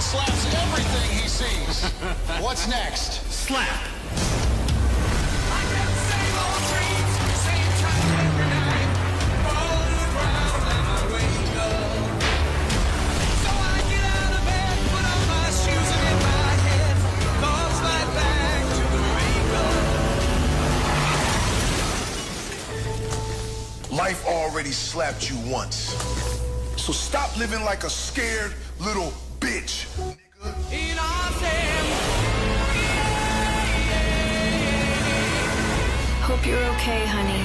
slaps everything he sees. What's next? Slap. Life already slapped you once. So stop living like a scared little bitch, nigga. Hope you're okay, honey.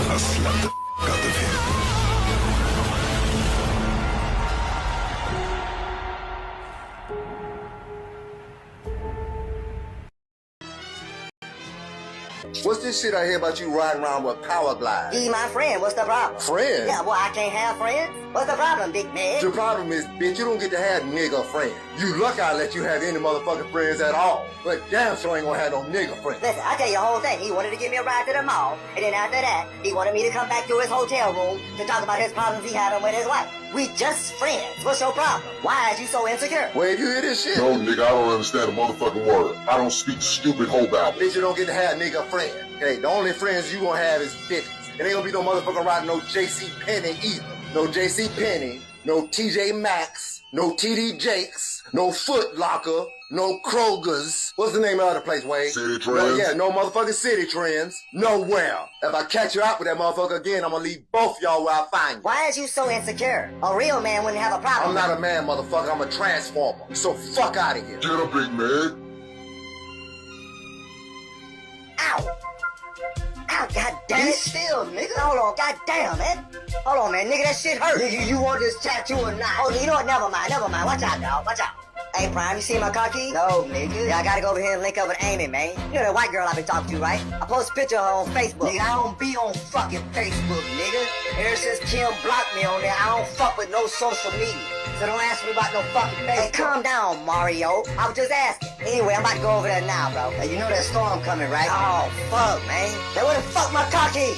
I slapped the out of him. What's this shit I hear about you riding around with power glide? He my friend, what's the problem? Friend? Yeah, well, I can't have friends? What's the problem, big man? The problem is, bitch, you don't get to have nigga friends. You lucky I let you have any motherfucking friends at all. But damn sure ain't gonna have no nigga friends. Listen, I tell you the whole thing. He wanted to give me a ride to the mall, and then after that, he wanted me to come back to his hotel room to talk about his problems he had with his wife. We just friends. What's your problem? Why is you so insecure? Well, if you hear this shit. No, nigga, I don't understand a motherfucking word. I don't speak stupid hoe babble. Bitch, you don't get to have nigga friends. Okay, the only friends you gonna have is bitches. It ain't gonna be no motherfucking riding no J.C. Penney either. No J.C. Penney, no T.J. Maxx, no T.D. Jakes, no Foot Locker, no Kroger's. What's the name of the other place, Wade? City Trends? No, yeah, no motherfucking City Trends. Nowhere. If I catch you out with that motherfucker again, I'm gonna leave both y'all where I find you. Why is you so insecure? A real man wouldn't have a problem. I'm not a man, motherfucker. I'm a transformer. So fuck out of here. Get up, big man. Ow! Ow, goddamn it. Still, nigga. Hold on, goddamn, man. Hold on, man. Nigga, that shit hurt. Nigga, you want this tattoo or not? Oh, you know what? Never mind. Watch out, dog. Watch out. Hey, Prime, you see my car key? No, nigga. Yeah, I gotta go over here and link up with Amy, man. You know that white girl I been talking to, right? I post a picture of her on Facebook. Nigga, I don't be on fucking Facebook, nigga. Ever since Kim blocked me on there, I don't fuck with no social media. So don't ask me about no fucking Facebook. Hey, calm down, Mario. I was just asking. Anyway, I'm about to go over there now, bro. Hey, you know there's a storm coming, right? Oh, fuck, man. Hey, where the fuck my car key?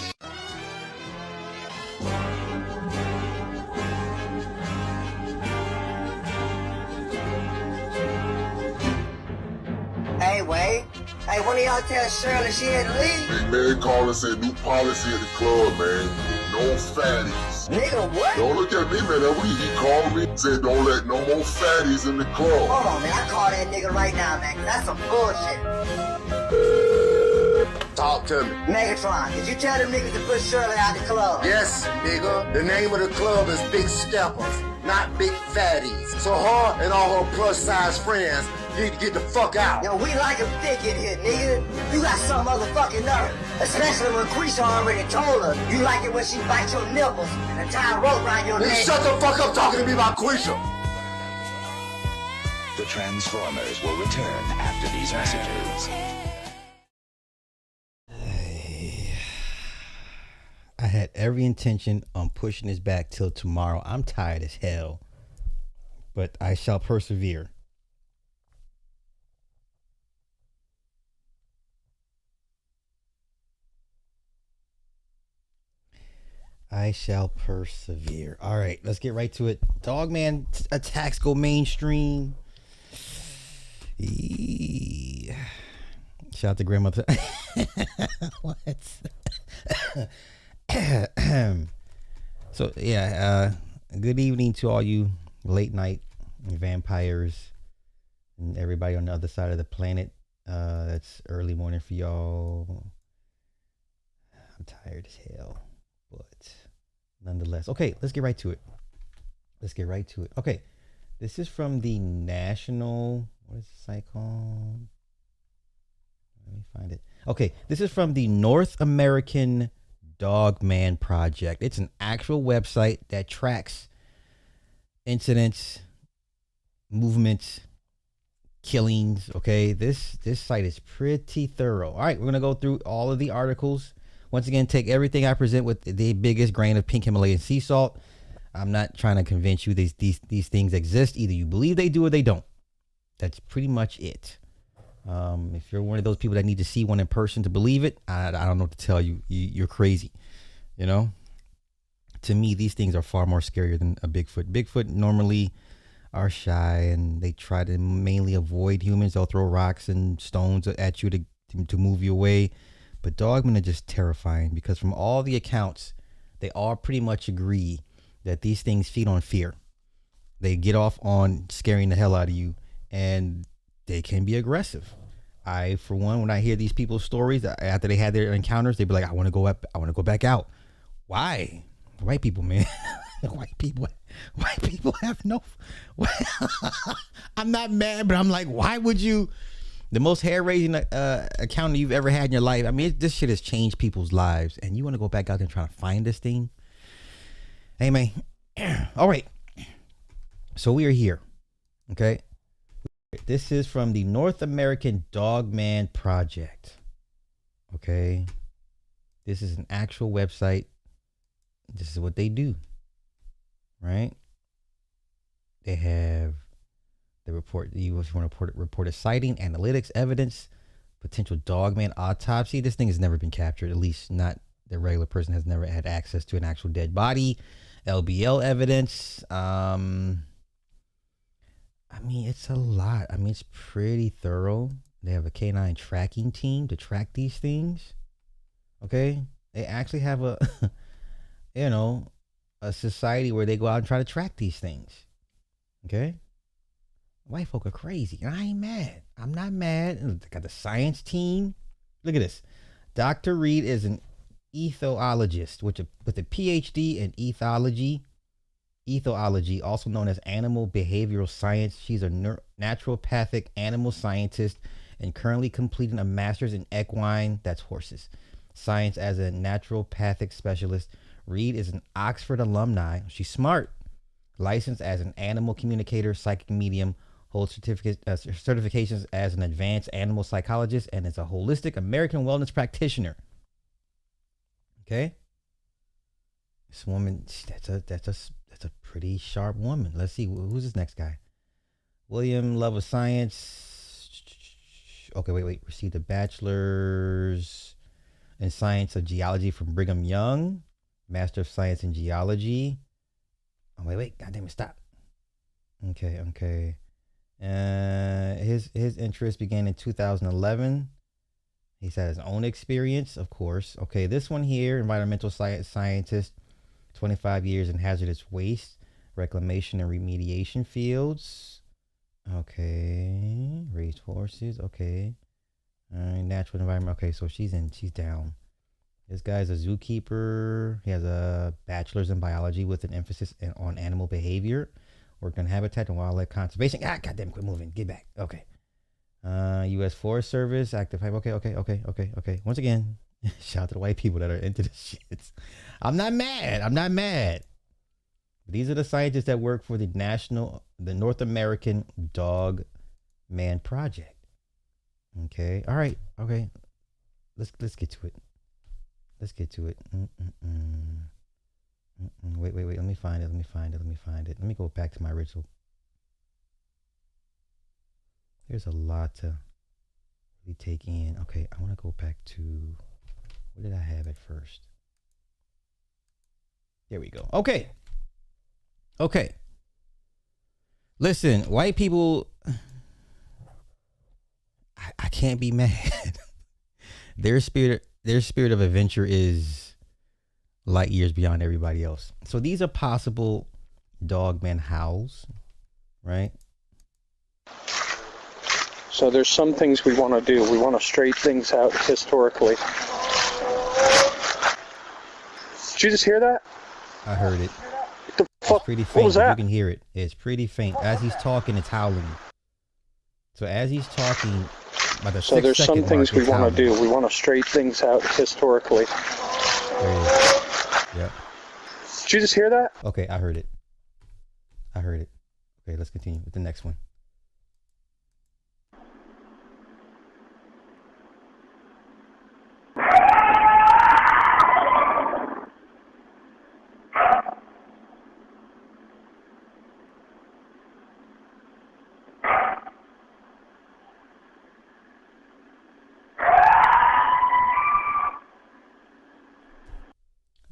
Hey, Wade. Hey, one of y'all tell Shirley she had to leave? Big man called and said new policy at the club, man. No fatties. Nigga, what? Don't look at me, man. That way he called me and said don't let no more fatties in the club. Hold on, man. I call that nigga right now, man. 'Cause that's some bullshit. Talk to me. Megatron, did you tell them niggas to put Shirley out the club? Yes, nigga. The name of the club is Big Steppers, not Big Fatties. So her and all her plus-size friends need to get the fuck out. Yo, we like them thick in here, nigga. You got some motherfucking nerve. Especially when Quisha already told her you like it when she bites your nipples and tie a rope around your Nigga, neck. shut the fuck up talking to me about Quisha. The Transformers will return after these messages. I had every intention on pushing this back till tomorrow. I'm tired as hell, but I shall persevere. I shall persevere. All right, let's get right to it. Dogman attacks go mainstream. Shout out to grandmother. What? So yeah, good evening to all you late night vampires and everybody on the other side of the planet. That's early morning for y'all. I'm tired as hell, but nonetheless. Okay, let's get right to it. Okay, this is from the National, what is the site called? Let me find it. Okay, this is from the North American Dogman Project. It's an actual website that tracks incidents, movements, killings. Okay, this site is pretty thorough. All right, we're gonna go through all of the articles. Once again, take everything I present with the biggest grain of pink Himalayan sea salt. I'm not trying to convince you these things exist. Either you believe they do or they don't. That's pretty much it. If you're one of those people that need to see one in person to believe it, I don't know what to tell you. You're crazy, you know. to me, these things are far more scarier than a Bigfoot. Bigfoot normally are shy and they try to mainly avoid humans. They'll throw rocks and stones at you to move you away. But Dogmen are just terrifying because from all the accounts, they all pretty much agree that these things feed on fear. They get off on scaring the hell out of you, and they can be aggressive. I, for one, when I hear these people's stories after they had their encounters, they'd be like, I want to go up, I want to go back out. Why? White people, man. White people have no. I'm not mad, but I'm like, why would you? The most hair-raising encounter you've ever had in your life. I mean, this shit has changed people's lives, and you want to go back out there and try to find this thing? Hey, man. All right. So we are here. Okay. This is from the North American Dogman Project. Okay. This is an actual website. This is what they do. Right? They have the report. You want to report a sighting, analytics, evidence, potential Dogman autopsy. This thing has never been captured. At least not the regular person has never had access to an actual dead body. LBL evidence. I mean, it's a lot. I mean, it's pretty thorough. They have a canine tracking team to track these things. Okay? They actually have a, a society where they go out and try to track these things. Okay? White folk are crazy. And I ain't mad. I'm not mad. They got the science team. Look at this. Dr. Reed is an ethologist with a PhD in ethology, also known as animal behavioral science. She's a naturopathic animal scientist and currently completing a master's in equine, that's horses, science as a naturopathic specialist. Reed is an Oxford alumni. She's smart. Licensed as an animal communicator, psychic medium, holds certifications as an advanced animal psychologist, and is a holistic American wellness practitioner. Okay? This woman, that's a pretty sharp woman. Let's see, who's this next guy? William, love of science. Okay, wait. Received a bachelor's in science of geology from Brigham Young. Master of science in geology. Oh, wait. God damn it, stop. Okay. His interest began in 2011. He's had his own experience, of course. Okay, this one here, environmental scientist, 25 years in hazardous waste, reclamation and remediation fields. Okay, raised horses. Okay, all right, natural environment. Okay, so she's down. This guy's a zookeeper. He has a bachelor's in biology with an emphasis on animal behavior, worked on habitat and wildlife conservation. Goddamn, quit moving. Get back. Okay. U.S. Forest Service, active. Okay. Once again, shout out to the white people that are into this shit. I'm not mad. These are the scientists that work for the North American Dog Man Project. Okay. All right. Okay. Let's get to it. Wait. Let me find it. Let me go back to my original. There's a lot to really take in. Okay, I want to go back to, what did I have at first? There we go. Okay. Listen, white people, I can't be mad. Their spirit of adventure is light years beyond everybody else. So these are possible Dogman howls, right? So there's some things we want to do. We want to straighten things out historically. Did you just hear that? I heard it. What the fuck? It's pretty faint. What was that? You can hear it. It's pretty faint. As he's talking, it's howling. So as he's talking, by the so there's some things we want to do. We want to straighten things out historically. There it is. Yep. Did you just hear that? Okay, I heard it. Okay, let's continue with the next one.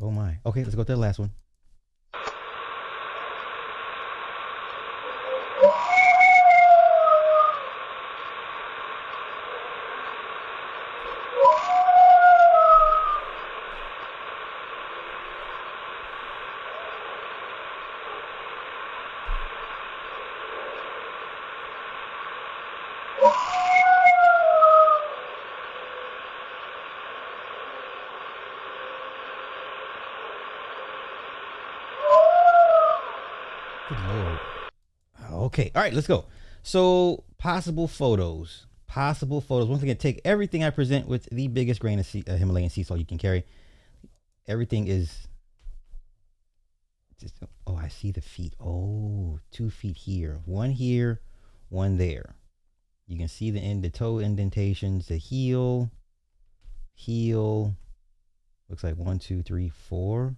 Oh my. Okay, let's go to the last one. Good Lord. Okay. All right, let's go. So, possible photos. Possible photos. Once again, take everything I present with the biggest grain of Himalayan sea salt you can carry. Everything is just, oh, I see the feet. Oh, 2 feet here. One there. You can see the toe indentations, the heel. Looks like 1, 2, 3, 4.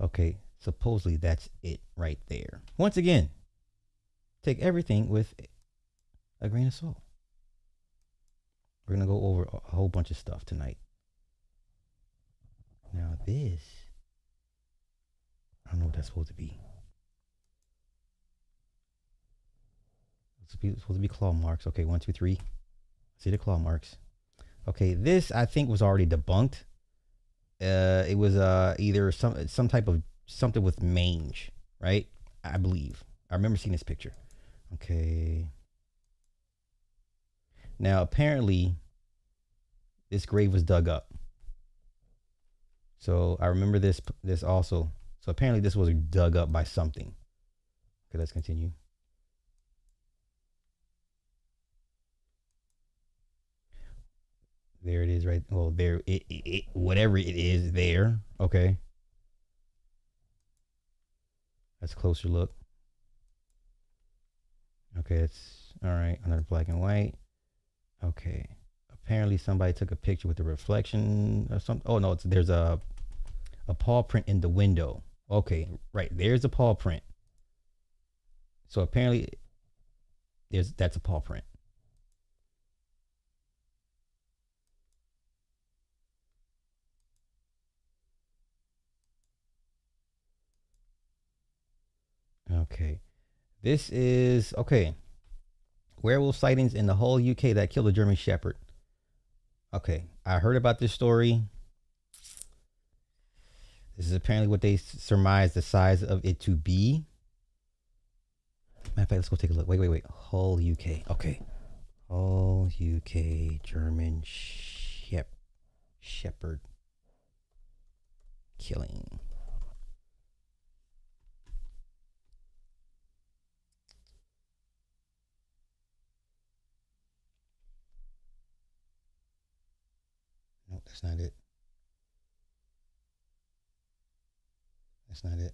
Okay, supposedly that's it right there. Once again, take everything with a grain of salt. We're going to go over a whole bunch of stuff tonight. Now this, I don't know what that's supposed to be. It's supposed to be claw marks. Okay, 1, 2, 3. See the claw marks. Okay, this I think was already debunked. It was either some type of something with mange, right? I believe. I remember seeing this picture. Okay. Now apparently, this grave was dug up. So I remember this also. So apparently this was dug up by something. Okay, let's continue. There it is, right? Well, there it whatever it is there. Okay. That's a closer look. Okay, it's all right. Another black and white. Okay. Apparently somebody took a picture with the reflection or something. Oh no, there's a paw print in the window. Okay, right. There's a paw print. So apparently that's a paw print. Okay. This is okay. Werewolf sightings in the whole UK that killed a German Shepherd. Okay, I heard about this story. This is apparently what they surmise the size of it to be. Matter of fact, let's go take a look. Wait. Whole UK. Okay. Whole UK German Shepherd killing. Nope, that's not it. That's not it.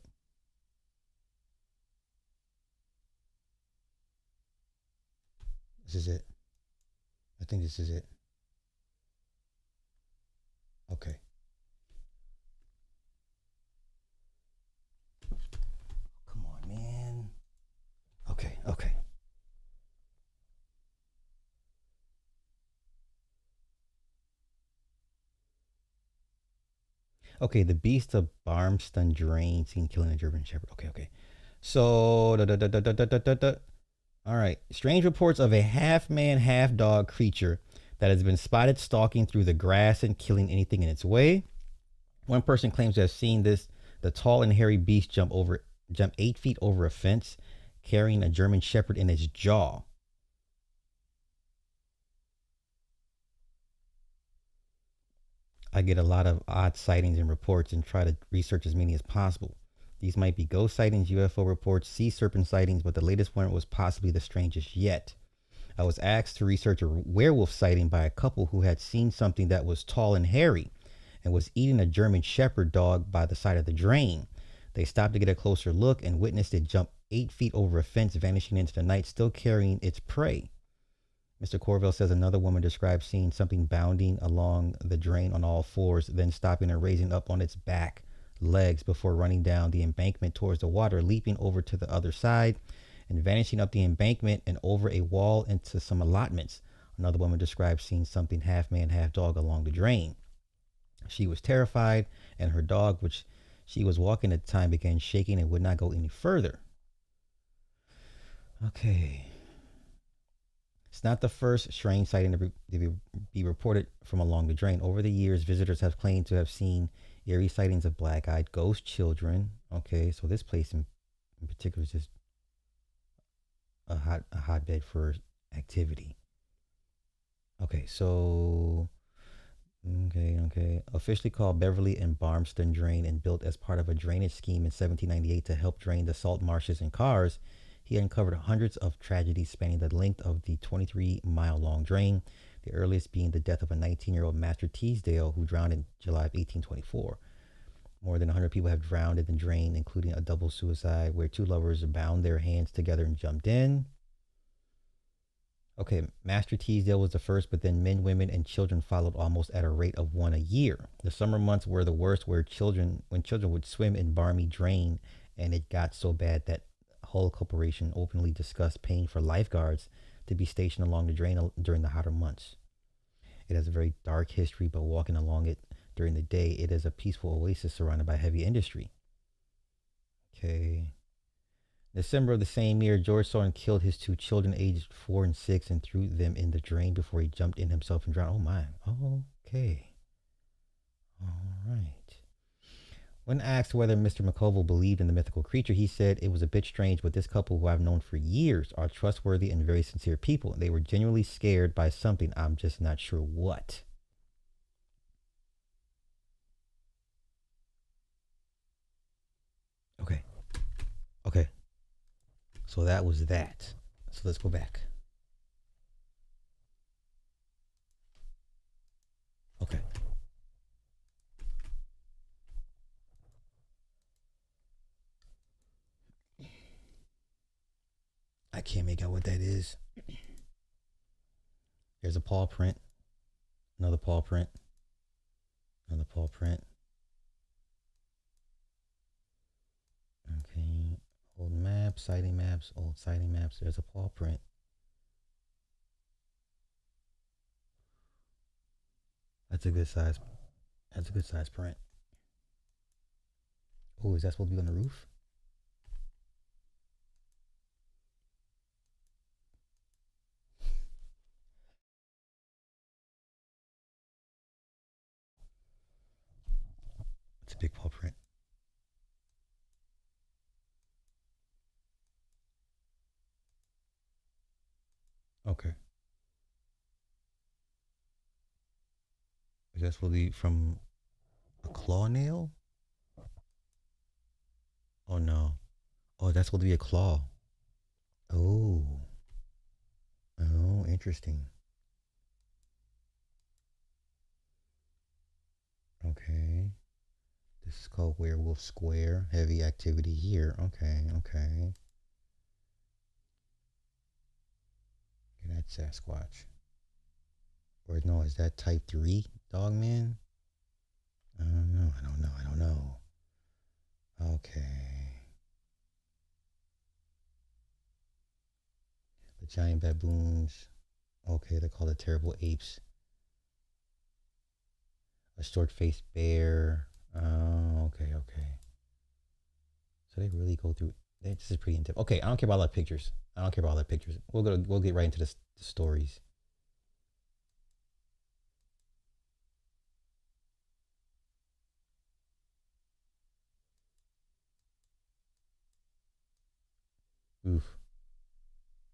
This is it. I think this is it. Okay. Come on, man. Okay. Okay, the beast of Barmston Drain seen killing a German Shepherd. Okay. So, all right. Strange reports of a half-man, half-dog creature that has been spotted stalking through the grass and killing anything in its way. One person claims to have seen the tall and hairy beast jump 8 feet over a fence, carrying a German Shepherd in its jaw. I get a lot of odd sightings and reports and try to research as many as possible. These might be ghost sightings, UFO reports, sea serpent sightings, but the latest one was possibly the strangest yet. I was asked to research a werewolf sighting by a couple who had seen something that was tall and hairy and was eating a German Shepherd dog by the side of the drain. They stopped to get a closer look and witnessed it jump 8 feet over a fence, vanishing into the night, still carrying its prey. Mr. Corville says another woman described seeing something bounding along the drain on all fours, then stopping and raising up on its back legs before running down the embankment towards the water, leaping over to the other side and vanishing up the embankment and over a wall into some allotments. Another woman described seeing something half man, half dog along the drain. She was terrified, and her dog, which she was walking at the time, began shaking and would not go any further. Okay. It's not the first strange sighting to be reported from along the drain. Over the years, visitors have claimed to have seen eerie sightings of black-eyed ghost children. Okay, so this place in particular is just a hotbed for activity. Okay, so okay. Officially called Beverly and Barmston Drain and built as part of a drainage scheme in 1798 to help drain the salt marshes and cars, he uncovered hundreds of tragedies spanning the length of the 23-mile-long drain, the earliest being the death of a 19-year-old Master Teasdale who drowned in July of 1824. More than 100 people have drowned in the drain, including a double suicide where two lovers bound their hands together and jumped in. Okay, Master Teasdale was the first, but then men, women, and children followed almost at a rate of one a year. The summer months were the worst, when children would swim in Barmy Drain, and it got so bad that Hull Corporation openly discussed paying for lifeguards to be stationed along the drain during the hotter months. It has a very dark history, but walking along it during the day, it is a peaceful oasis surrounded by heavy industry. Okay. December of the same year, George Thornton killed his two children, aged 4 and 6, and threw them in the drain before he jumped in himself and drowned. Oh my. Okay. All right. When asked whether Mr. McCoville believed in the mythical creature, he said it was a bit strange, but this couple, who I've known for years, are trustworthy and very sincere people. They were genuinely scared by something. I'm just not sure what. Okay. Okay. So that was that. So let's go back. Okay. I can't make out what that is. There's a paw print. Another paw print. Another paw print. Okay. Old maps, sighting maps, old sighting maps. There's a paw print. That's a good size. That's a good size print. Oh, is that supposed to be on the roof? It's a big paw print. Okay. Is that supposed to be from a claw nail? Oh no. Oh, that's supposed to be a claw. Oh. Oh, interesting. Okay. This is called Werewolf Square. Heavy activity here. Okay, okay. Okay, that's Sasquatch. Or no, is that type 3 Dogman? I don't know. Okay. The giant baboons. Okay, they're called the terrible apes. A short-faced bear. Oh, okay. So they really go through. This is pretty in depth. Okay, I don't care about all the pictures. We'll get right into the stories. Oof.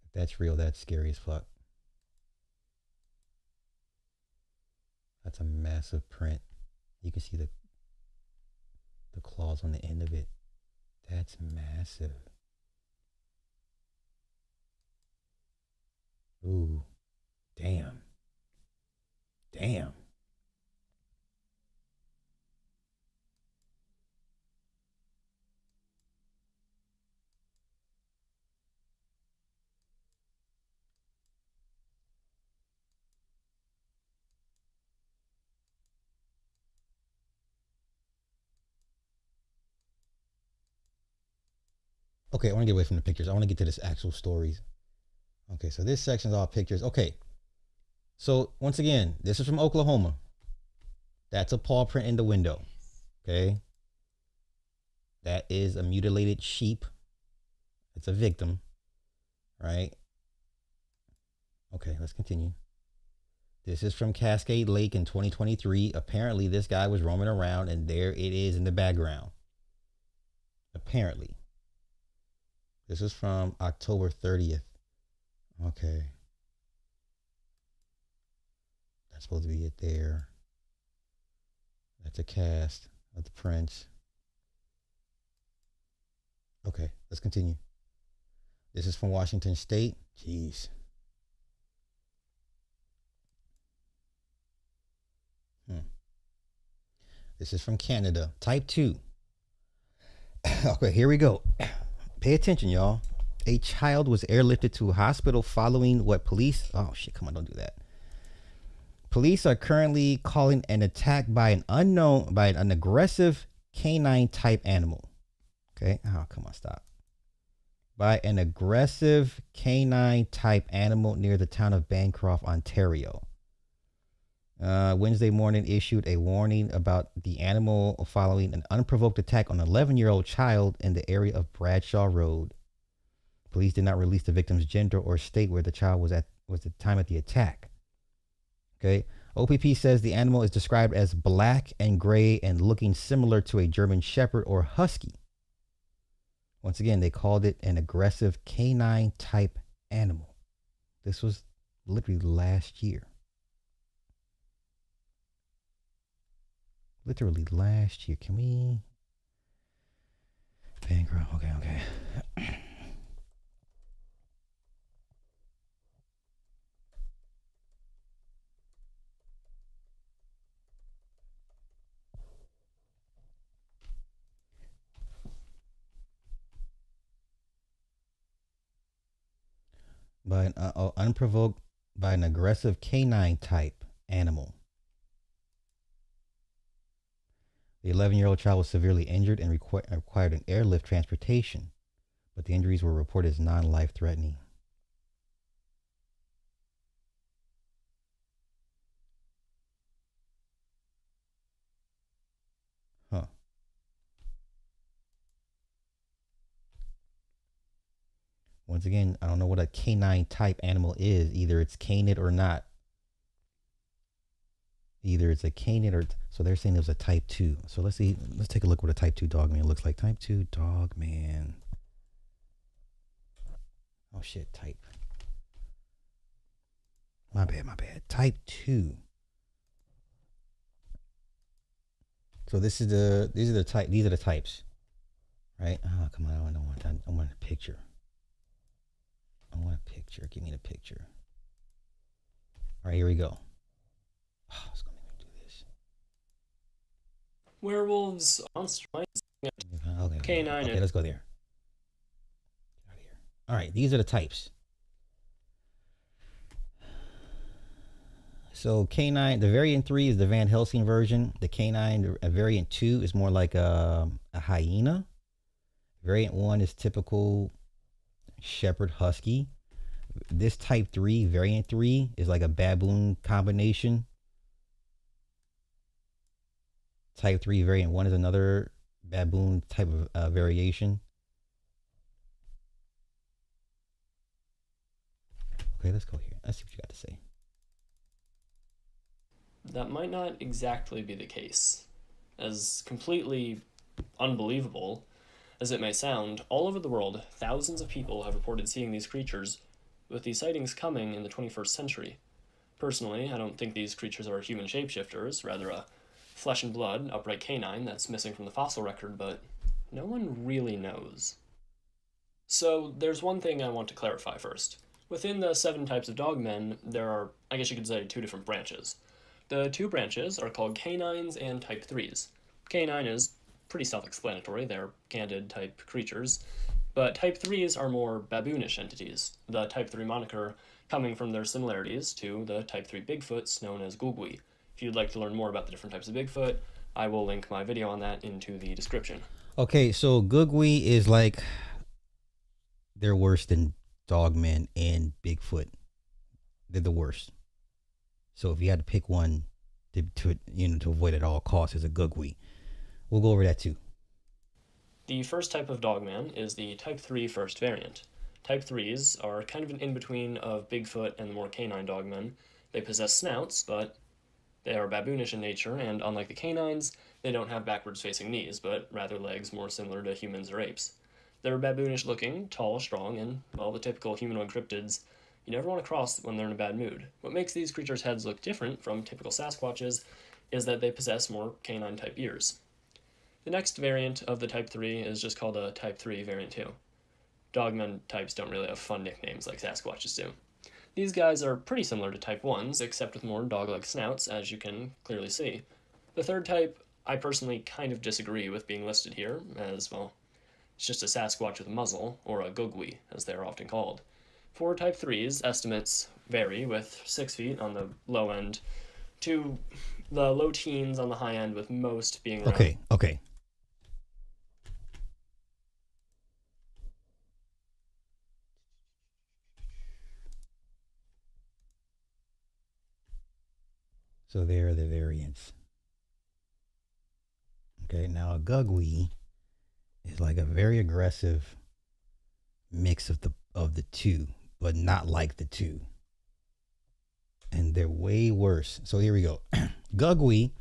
If that's real, that's scary as fuck. That's a massive print. You can see the claws on the end of it. That's massive. Ooh. Damn. Okay, I want to get away from the pictures. I want to get to this actual stories. Okay, so this section is all pictures. Okay, so once again, this is from Oklahoma. That's a paw print in the window. Okay, that is a mutilated sheep. It's a victim, right? Okay, let's continue. This is from Cascade Lake in 2023. Apparently, this guy was roaming around, and there it is in the background. Apparently. This is from October 30th. Okay. That's supposed to be it there. That's a cast of the prince. Okay, let's continue. This is from Washington State. Jeez. This is from Canada. Type 2. Okay, here we go. Pay attention, y'all. A child was airlifted to a hospital following what police... Oh, shit, come on, don't do that. Police are currently calling an attack by an aggressive canine type animal. Okay, oh, come on, stop. By an aggressive canine type animal near the town of Bancroft, Ontario. Wednesday morning issued a warning about the animal following an unprovoked attack on an 11-year-old child in the area of Bradshaw Road. Police did not release the victim's gender or state where the child was at the time of the attack. Okay. OPP says the animal is described as black and gray and looking similar to a German Shepherd or Husky. Once again, they called it an aggressive canine type animal. This was literally last year. Literally last year. Can we? Bankrupt. Okay. By an unprovoked, by an aggressive canine type animal. The 11-year-old child was severely injured and required an airlift transportation, but the injuries were reported as non-life threatening. Huh. Once again, I don't know what a canine type animal is. Either it's canid or not. Either it's a canid or... So they're saying it was a type 2. So let's see. Let's take a look what a type 2 Dogman looks like. Type 2 Dogman. Oh shit, type. My bad. Type 2. So these are the types. Right? Oh, come on. I don't want that. I want a picture. Give me the picture. All right, here we go. Oh, it's gonna make me do this. Werewolves, monster mice, canine. Okay, let's go there. All right, these are the types. So canine, the variant 3 is the Van Helsing version. The canine, variant 2 is more like a hyena. Variant 1 is typical Shepherd Husky. This type 3, variant 3, is like a baboon combination. Type 3, variant 1 is another baboon type of variation. Okay, let's go here. Let's see what you got to say. That might not exactly be the case. As completely unbelievable as it may sound, all over the world, thousands of people have reported seeing these creatures, with these sightings coming in the 21st century. Personally, I don't think these creatures are human shapeshifters, rather a flesh and blood, upright canine that's missing from the fossil record, but no one really knows. So there's one thing I want to clarify first. Within the 7 types of dogmen, there are, I guess you could say, 2 different branches. The 2 branches are called canines and type 3s. Canine is pretty self-explanatory, they're candid type creatures, but type 3s are more baboonish entities, the type 3 moniker coming from their similarities to the type 3 Bigfoots known as Gugwi. If you'd like to learn more about the different types of Bigfoot, I will link my video on that into the description. Okay, so Gugwi is like, they're worse than Dogmen and Bigfoot. They're the worst. So if you had to pick one to avoid at all costs, is a Gugwi. We'll go over that too. The first type of Dogman is the type 3 first variant. Type 3s are kind of an in-between of Bigfoot and the more canine Dogmen. They possess snouts, but they are baboonish in nature, and unlike the canines, they don't have backwards-facing knees, but rather legs more similar to humans or apes. They're baboonish-looking, tall, strong, and, well, the typical humanoid cryptids You never want to cross when they're in a bad mood. What makes these creatures' heads look different from typical Sasquatches is that they possess more canine-type ears. The next variant of the Type 3 is just called a Type 3 variant 2. Dogman types don't really have fun nicknames like Sasquatches do. These guys are pretty similar to Type 1s, except with more dog-like snouts, as you can clearly see. The third type, I personally kind of disagree with being listed here, as, well, it's just a Sasquatch with a muzzle, or a gugwi, as they are often called. For Type 3s, estimates vary, with 6 feet on the low end to the low teens on the high end, with most being around... Okay. So there are the variants. Okay, now a gugwi is like a very aggressive mix of the two, but not like the two. And they're way worse. So here we go. Gugwi,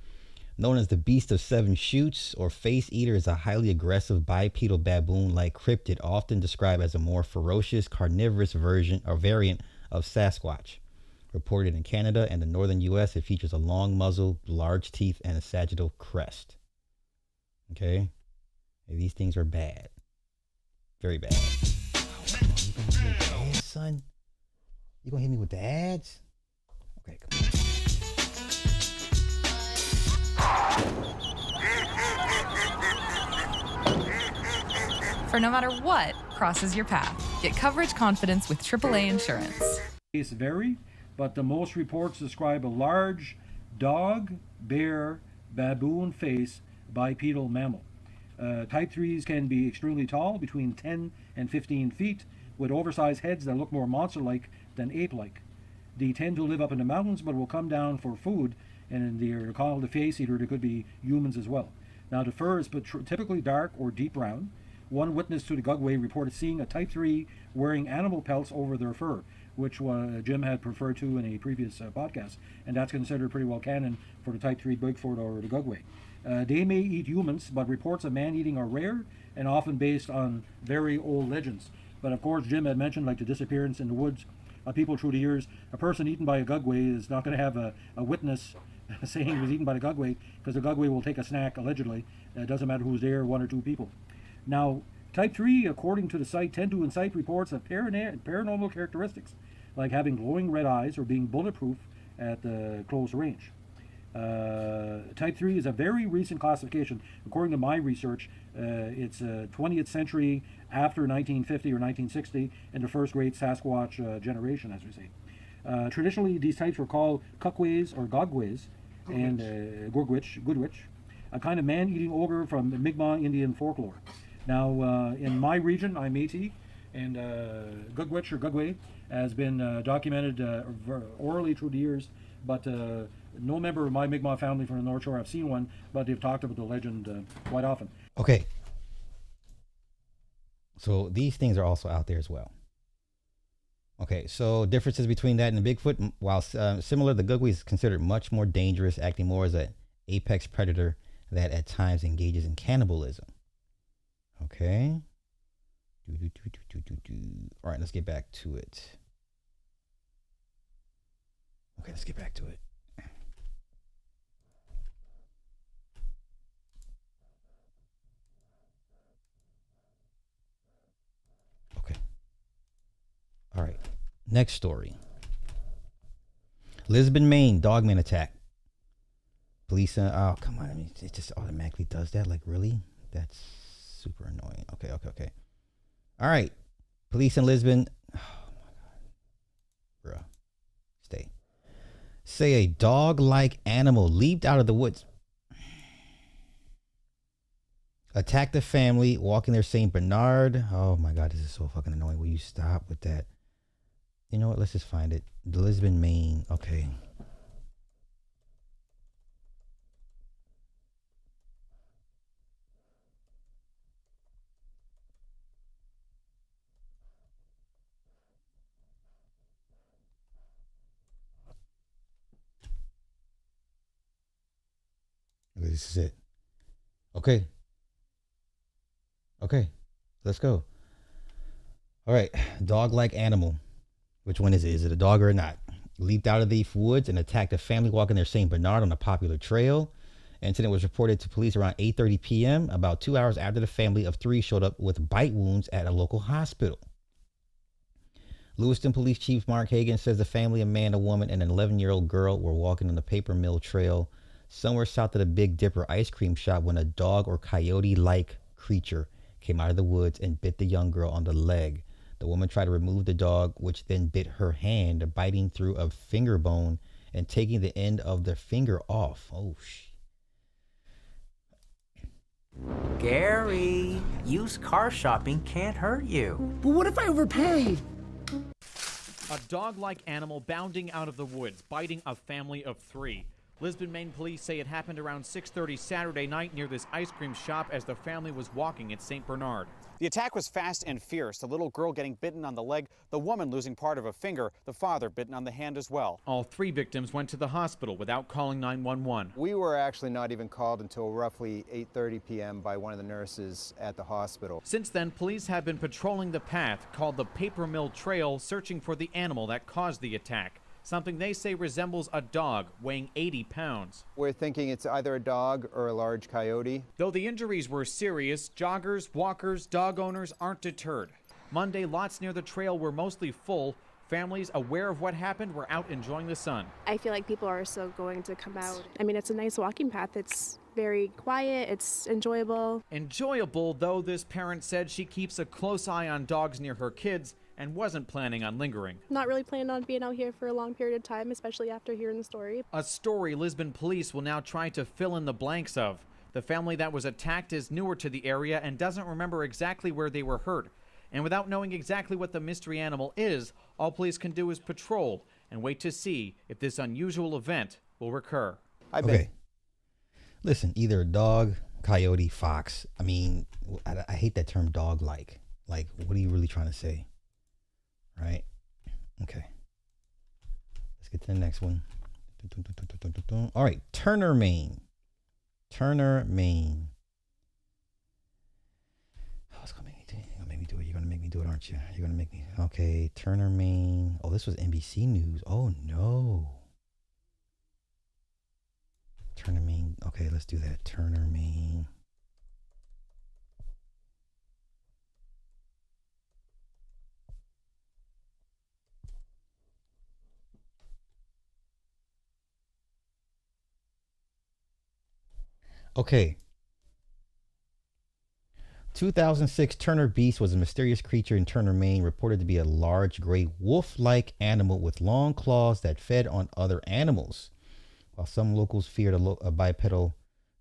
known as the beast of seven shoots or face eater, is a highly aggressive bipedal baboon like cryptid, often described as a more ferocious carnivorous version or variant of Sasquatch. Reported in Canada and the northern U.S., it features a long muzzle, large teeth, and a sagittal crest. Okay? And these things are bad. Very bad. Oh, you gonna hit me with the ads, son? You gonna hit me with the ads? Okay, come on. For no matter what crosses your path, get coverage confidence with AAA insurance. Case vary, but the most reports describe a large dog, bear, baboon face bipedal mammal. Type 3s can be extremely tall, between 10 and 15 feet, with oversized heads that look more monster-like than ape-like. They tend to live up in the mountains, but will come down for food, and they're called a face eater. They could be humans as well. Now, the fur is typically dark or deep brown. One witness to the gugwi reported seeing a Type 3 wearing animal pelts over their fur, which Jim had referred to in a previous podcast, and that's considered pretty well canon for the Type 3 Bigfoot or the gugwi. They may eat humans, but reports of man-eating are rare and often based on very old legends. But of course, Jim had mentioned like the disappearance in the woods of people through the years. A person eaten by a gugwi is not going to have a witness saying he was eaten by the gugwi, because the gugwi will take a snack, allegedly. It doesn't matter who's there, one or two people. Now, Type 3, according to the site, tend to incite reports of paranormal characteristics, like having glowing red eyes or being bulletproof at close range. Type 3 is a very recent classification. According to my research, it's 20th century after 1950 or 1960, and the first great Sasquatch generation, as we say. Traditionally, these types were called cuckways or gogways, and Goodwitch, a kind of man-eating ogre from the Mi'kmaq Indian folklore. Now, in my region, I'm Métis, and Gugwitch or Gugway has been documented orally through the years, but no member of my Mi'kmaq family from the North Shore have seen one, but they've talked about the legend quite often. Okay. So these things are also out there as well. Okay, so differences between that and the Bigfoot. While similar, the gugwi is considered much more dangerous, acting more as an apex predator that at times engages in cannibalism. Okay. All right, let's get back to it. Okay, let's get back to it. Okay. All right. Next story. Lisbon, Maine, Dogman attack. Police, oh, come on. I mean, it just automatically does that. Like, really? That's super annoying. Okay. All right. Police in Lisbon. Oh, my God. Bruh. Stay. Say a dog-like animal leaped out of the woods, attacked a family walking their St. Bernard. Oh, my God. This is so fucking annoying. Will you stop with that? You know what? Let's just find it. Lisbon, Maine. Okay. This is it. Okay, let's go. All right, dog-like animal Which one is it? Is it a dog or not? Leaped out of the woods and attacked a family walking their St. Bernard on a popular trail. The incident was reported to police around 8:30 p.m., about 2 hours after the family of 3 showed up with bite wounds at a local hospital. Lewiston Police Chief Mark Hagan says the family, a man, a woman, and an 11-year-old girl were walking on the Paper Mill Trail somewhere south of the Big Dipper ice cream shop when a dog or coyote-like creature came out of the woods and bit the young girl on the leg. The woman tried to remove the dog, which then bit her hand, biting through a finger bone and taking the end of the finger off. Oh, Gary, used car shopping can't hurt you. But what if I overpay? A dog-like animal bounding out of the woods, biting a family of 3. Lisbon, Maine police say it happened around 6:30 Saturday night near this ice cream shop as the family was walking at St. Bernard. The attack was fast and fierce. The little girl getting bitten on the leg, the woman losing part of a finger, the father bitten on the hand as well. All 3 victims went to the hospital without calling 911. We were actually not even called until roughly 8:30 p.m. by one of the nurses at the hospital. Since then, police have been patrolling the path called the Paper Mill Trail, searching for the animal that caused the attack. Something they say resembles a dog weighing 80 pounds. We're thinking it's either a dog or a large coyote. Though the injuries were serious, joggers, walkers, dog owners aren't deterred. Monday, lots near the trail were mostly full. Families aware of what happened were out enjoying the sun. I feel like people are still going to come out. I mean, it's a nice walking path. It's very quiet. It's enjoyable. Enjoyable, though this parent said she keeps a close eye on dogs near her kids and wasn't planning on lingering. Not really planning on being out here for a long period of time, especially after hearing the story. A story Lisbon police will now try to fill in the blanks of. The family that was attacked is newer to the area and doesn't remember exactly where they were hurt. And without knowing exactly what the mystery animal is, all police can do is patrol and wait to see if this unusual event will recur. Okay. Listen, either a dog, coyote, fox. I mean, I hate that term dog-like. Like, what are you really trying to say? Right? Okay. Let's get to the next one. All right. Turner, Maine. Turner, Maine. Oh, it's going to make me do it. You're going to make me do it. You're going to make me do it, aren't you? You're going to make me. Okay. Turner, Maine. Oh, this was NBC News. Oh, no. Turner, Maine. Okay, let's do that. Turner, Maine. Okay. 2006 Turner Beast was a mysterious creature in Turner, Maine, reported to be a large gray wolf-like animal with long claws that fed on other animals. While some locals feared a bipedal,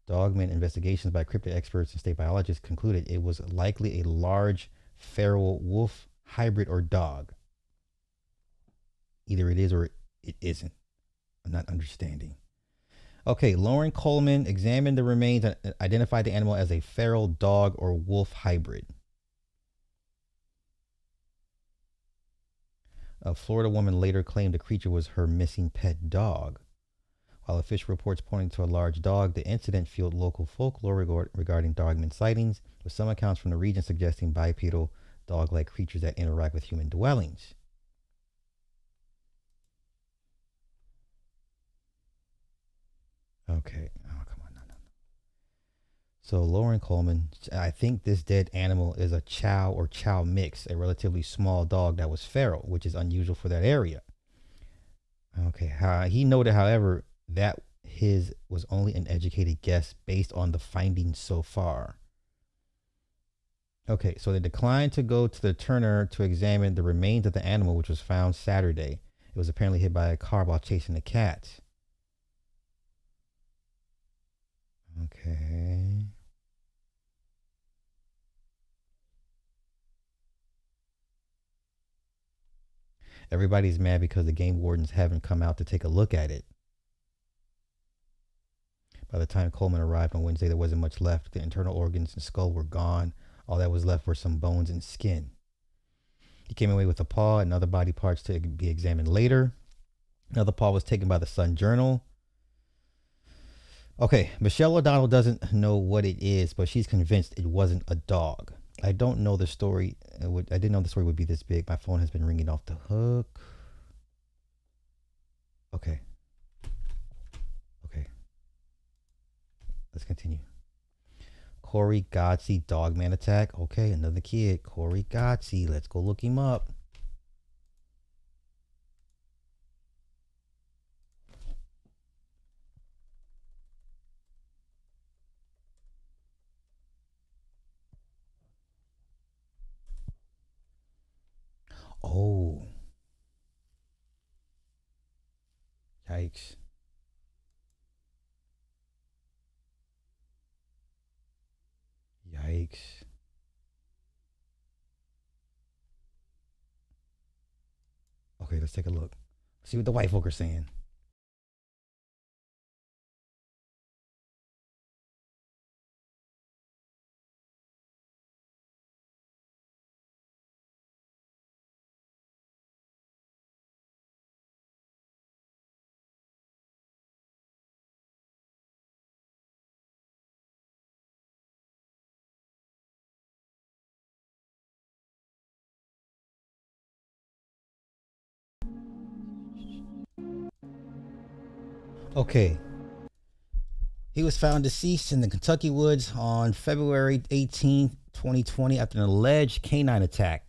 Dogman investigations by cryptid experts and state biologists concluded it was likely a large feral wolf hybrid or dog. Either it is or it isn't. I'm not understanding. Okay, Lauren Coleman examined the remains and identified the animal as a feral dog or wolf hybrid. A Florida woman later claimed the creature was her missing pet dog. While official reports pointing to a large dog, the incident fueled local folklore regarding Dogman sightings, with some accounts from the region suggesting bipedal dog-like creatures that interact with human dwellings. Okay. Oh, come on. No. So Lauren Coleman, I think this dead animal is a chow or chow mix, a relatively small dog that was feral, which is unusual for that area. Okay. He noted, however, that his was only an educated guess based on the findings so far. Okay, so they declined to go to the Turner to examine the remains of the animal, which was found Saturday. It was apparently hit by a car while chasing the cat. Okay. Everybody's mad because the game wardens haven't come out to take a look at it. By the time Coleman arrived on Wednesday, there wasn't much left. The internal organs and skull were gone. All that was left were some bones and skin. He came away with a paw and other body parts to be examined later. Another paw was taken by the Sun Journal. Okay, Michelle O'Donnell doesn't know what it is, but she's convinced it wasn't a dog. I don't know the story. I didn't know the story would be this big. My phone has been ringing off the hook. Okay. Okay. Let's continue. Corey Godsey Dogman attack. Okay, another kid. Corey Godsey. Let's go look him up. Oh. Yikes. Yikes. Okay, let's take a look. See what the white folk are saying. Okay. He was found deceased in the Kentucky woods on February 18th, 2020 after an alleged canine attack.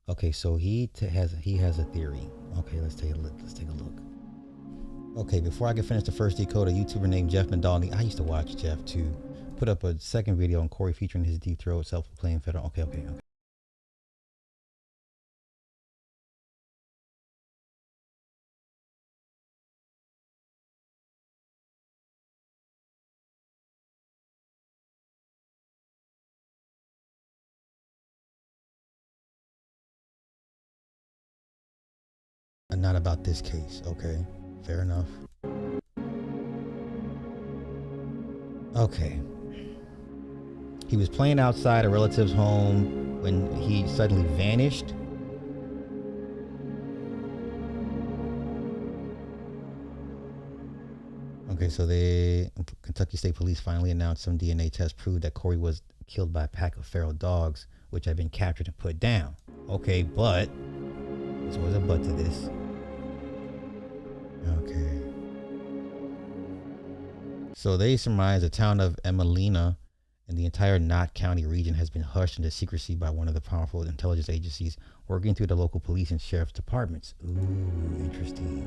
Okay, so he has a theory. Okay, let's take a look. Okay, before I can finish the first decode, a YouTuber named Jeff Nadolny, I used to watch Jeff too, put up a second video on Corey featuring his deep throat self-proclaimed federal. Okay. Not about this case. Okay, fair enough. Okay. He was playing outside a relative's home when he suddenly vanished. Okay, so Kentucky State Police finally announced some DNA tests proved that Corey was killed by a pack of feral dogs, which had been captured and put down. Okay, but there's always a but to this. Okay. So they surmise the town of Emelina and the entire Knott County region has been hushed into secrecy by one of the powerful intelligence agencies working through the local police and sheriff's departments. Ooh, interesting.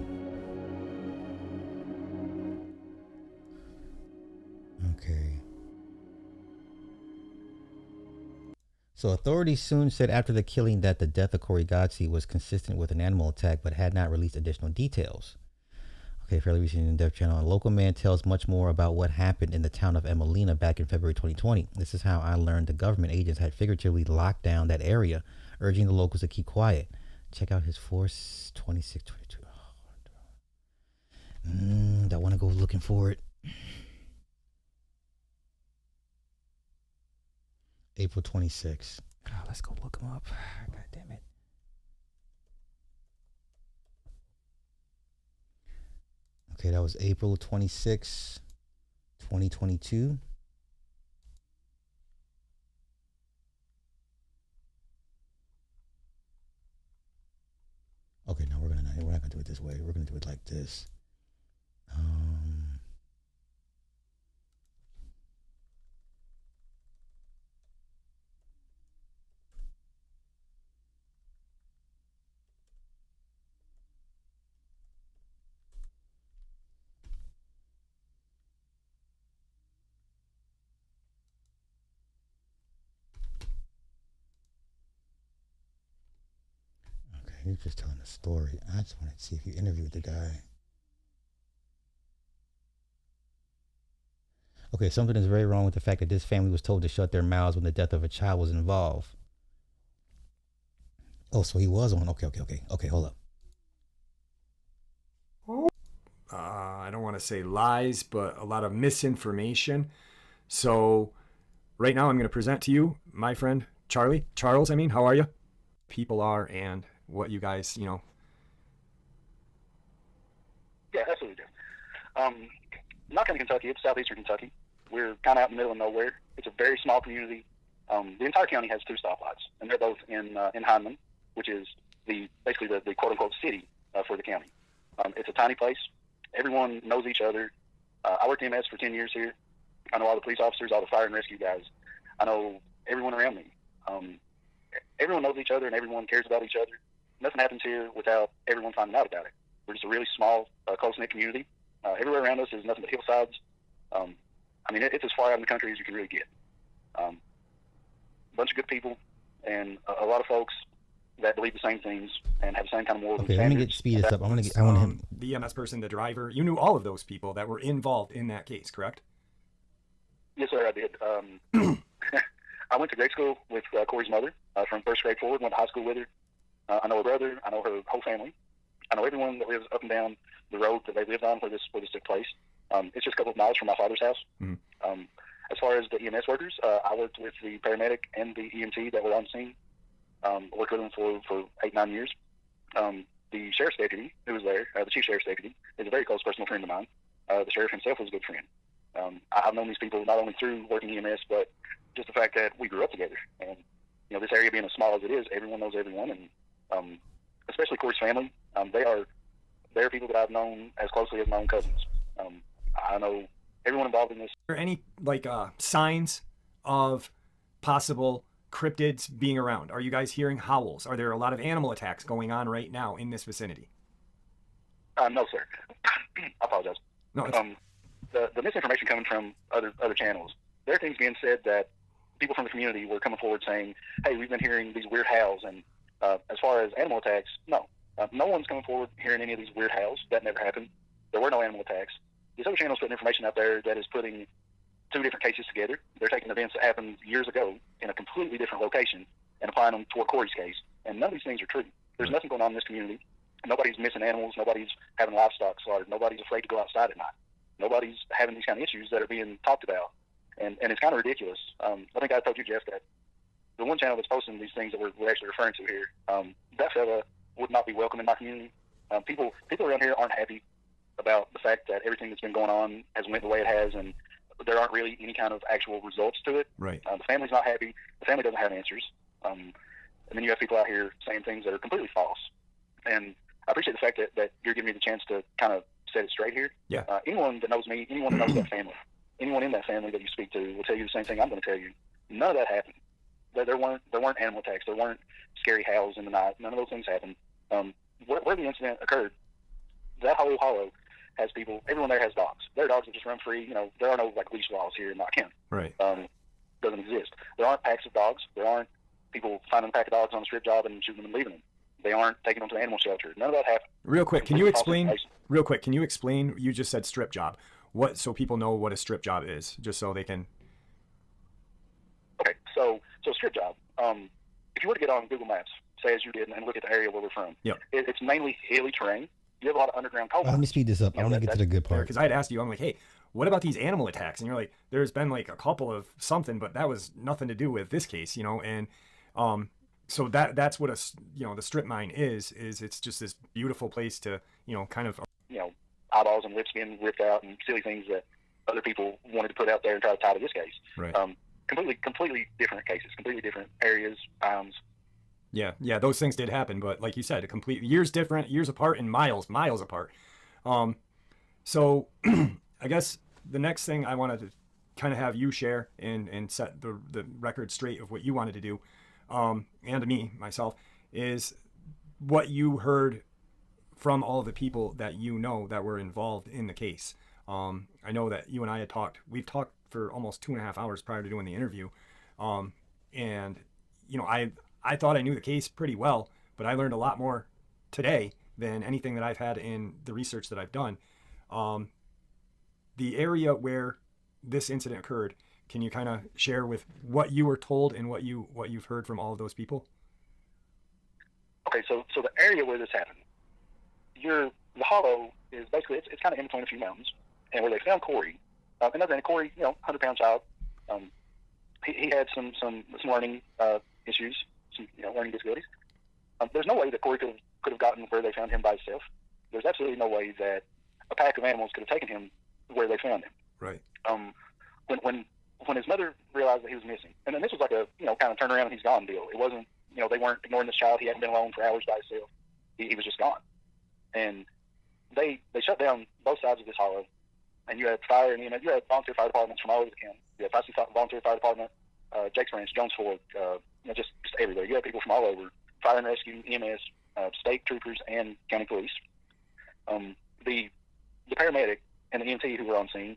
Okay. So authorities soon said after the killing that the death of Corey Godsey was consistent with an animal attack, but had not released additional details. Okay, fairly recent in Death Channel. A local man tells much more about what happened in the town of Emelina back in February 2020. This is how I learned the government agents had figuratively locked down that area, urging the locals to keep quiet. Check out his Force 2622. Don't want to go looking for it. April 26th. Let's go look him up. God damn it. Okay, that was April 26, 2022. Okay, no, we're not gonna do it this way. We're gonna do it like this. You're just telling a story. I just wanted to see if you interviewed the guy. Okay, something is very wrong with the fact that this family was told to shut their mouths when the death of a child was involved. Oh, so he was on. Okay, hold up. I don't want to say lies, but a lot of misinformation. So right now I'm going to present to you my friend Charles, how are you? People are and what you guys, Yeah, that's what we do. Not Kentucky, it's southeastern Kentucky. We're kind of out in the middle of nowhere. It's a very small community. The entire county has 2 stoplights, and they're both in Hyndman, which is basically the quote-unquote city for the county. It's a tiny place. Everyone knows each other. I worked in EMS for 10 years here. I know all the police officers, all the fire and rescue guys. I know everyone around me. Everyone knows each other, and everyone cares about each other. Nothing happens here without everyone finding out about it. We're just a really small, close-knit community. Everywhere around us is nothing but hillsides. I mean, it's as far out in the country as you can really get. A bunch of good people and a lot of folks that believe the same things and have the same kind of morals and Okay, let standards. me speed this up. I want him. The EMS person, the driver, you knew all of those people that were involved in that case, correct? Yes, sir, I did. I went to grade school with Corey's mother from first grade forward, went to high school with her. I know her brother. I know her whole family. I know everyone that lives up and down the road that they lived on where this took place. It's just a couple of miles from my father's house. Mm-hmm. As far as the EMS workers, I worked with the paramedic and the EMT that were on scene. Worked with them for 8-9 years. The sheriff's deputy who was there, the chief sheriff's deputy, is a very close personal friend of mine. The sheriff himself was a good friend. I've known these people not only through working EMS, but just the fact that we grew up together. And this area being as small as it is, everyone knows everyone, and especially Corey's family. They're people that I've known as closely as my own cousins. I know everyone involved in this. Are there any signs of possible cryptids being around? Are you guys hearing howls? Are there a lot of animal attacks going on right now in this vicinity? No, sir. I apologize. No. The misinformation coming from other channels. There are things being said that people from the community were coming forward saying, "Hey, we've been hearing these weird howls." And as far as animal attacks, no. No one's coming forward hearing any of these weird howls. That never happened. There were no animal attacks. These other channels putting information out there that is putting 2 different cases together. They're taking events that happened years ago in a completely different location and applying them toward Corey's case. And none of these things are true. There's nothing going on in this community. Nobody's missing animals. Nobody's having livestock slaughtered. Nobody's afraid to go outside at night. Nobody's having these kind of issues that are being talked about. And it's kind of ridiculous. I think I told you, Jeff, that the one channel that's posting these things that we're actually referring to here, that fella would not be welcome in my community. People around here aren't happy about the fact that everything that's been going on has went the way it has, and there aren't really any kind of actual results to it. Right. The family's not happy. The family doesn't have answers. And then you have people out here saying things that are completely false. And I appreciate the fact that you're giving me the chance to kind of set it straight here. Yeah. Anyone that knows me, anyone that knows that family, anyone in that family that you speak to will tell you the same thing I'm going to tell you. None of that happened. There weren't animal attacks. There weren't scary howls in the night. None of those things happened. Where the incident occurred, that whole hollow has people. Everyone there has dogs. Their dogs that just run free. There are no leash laws here in Knott County. Right. Doesn't exist. There aren't packs of dogs. There aren't people finding a pack of dogs on a strip job and shooting them and leaving them. They aren't taking them to an animal shelter. None of that happened. Real quick, can you explain? You just said strip job. What, so people know what a strip job is, just so they can. Okay, so strip job. If you were to get on Google Maps, say as you did, and look at the area where we're from, yep. It's mainly hilly terrain. You have a lot of underground coal mines. Let me speed this up. I want to get to the good part. Because I had asked you, I'm like, hey, what about these animal attacks? And you're like, there's been like a couple of something, but that was nothing to do with this case, and so that's what the strip mine is it's just this beautiful place to, kind of, eyeballs and lips being ripped out and silly things that other people wanted to put out there and try to tie to this case. Right. Completely different cases, completely different areas, times. Yeah, those things did happen, but like you said, years apart and miles apart. So I guess the next thing I wanted to kind of have you share and set the record straight of what you wanted to do, and to me, myself, is what you heard from all the people that that were involved in the case. I know that you and I we've talked for almost 2.5 hours prior to doing the interview. And I thought I knew the case pretty well, but I learned a lot more today than anything that I've had in the research that I've done. The area where this incident occurred, can you kind of share with what you were told and what you've heard from all of those people? Okay, so the area where this happened, the hollow is basically, it's kind of in between a few mountains, and where they found Corey, and Corey, 100-pound child, he had some learning issues, some learning disabilities. There's no way that Corey could have gotten where they found him by himself. There's absolutely no way that a pack of animals could have taken him where they found him. Right. When when his mother realized that he was missing, and then this was like a, kind of turn around and he's gone deal. It wasn't, they weren't ignoring this child. He hadn't been alone for hours by himself. He was just gone. And they shut down both sides of this hollow. And you had fire and you had volunteer fire departments from all over the county. You had Fossey volunteer fire department, Jake's Ranch, Jones Fork, just everywhere. You had people from all over, fire and rescue, EMS, state troopers, and county police. The paramedic and the EMT who were on scene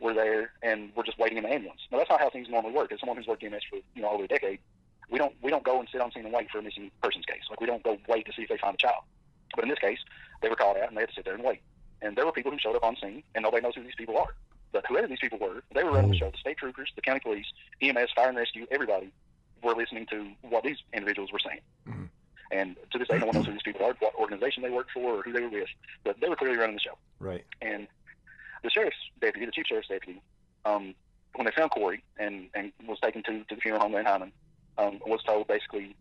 were there and were just waiting in the ambulance. Now, that's not how things normally work. As someone who's worked EMS for over a decade, we don't go and sit on scene and wait for a missing person's case. Like, we don't go wait to see if they find a child. But in this case, they were called out and they had to sit there and wait. And there were people who showed up on scene, and nobody knows who these people are. But whoever these people were, they were running the show. The state troopers, the county police, EMS, fire and rescue, everybody were listening to what these individuals were saying. Mm-hmm. And to this day, no one knows who these people are, what organization they worked for, or who they were with. But they were clearly running the show. Right. And the sheriff's deputy, the chief sheriff's deputy, when they found Corey and was taken to the funeral home there in Hyman, was told basically,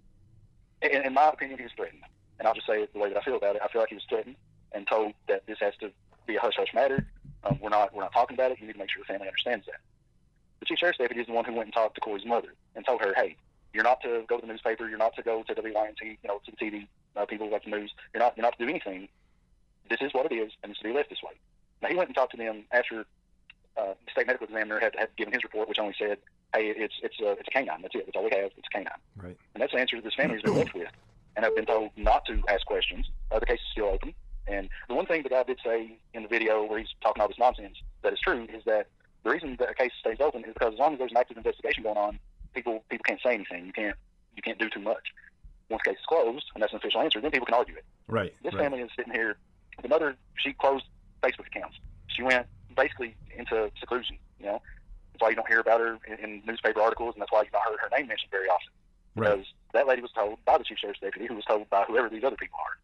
in my opinion, he was threatened. And I'll just say it the way that I feel about it. I feel like he was threatened and told that this has to be a hush-hush matter. We're not talking about it. You need to make sure the family understands that. The chief sheriff's deputy is the one who went and talked to Corey's mother and told her, hey, you're not to go to the newspaper. You're not to go to WYNT, to the TV, people who like the news. You're not to do anything. This is what it is, and it's to be left this way. Now, he went and talked to them after the state medical examiner had given his report, which only said, hey, it's a canine. That's it. That's all we have. It's a canine. Right. And that's the answer that this family has been left with, and have been told not to ask questions. The case is still open. And the one thing the guy did say in the video where he's talking all this nonsense that is true is that the reason that a case stays open is because as long as there's an active investigation going on, people can't say anything. You can't do too much. Once the case is closed, and that's an official answer, then people can argue it. Right. This family is sitting here. The mother, she closed Facebook accounts. She went basically into seclusion. That's why you don't hear about her in newspaper articles, and that's why you've not heard her name mentioned very often. Right. Because that lady was told by the chief sheriff's deputy, who was told by whoever these other people are,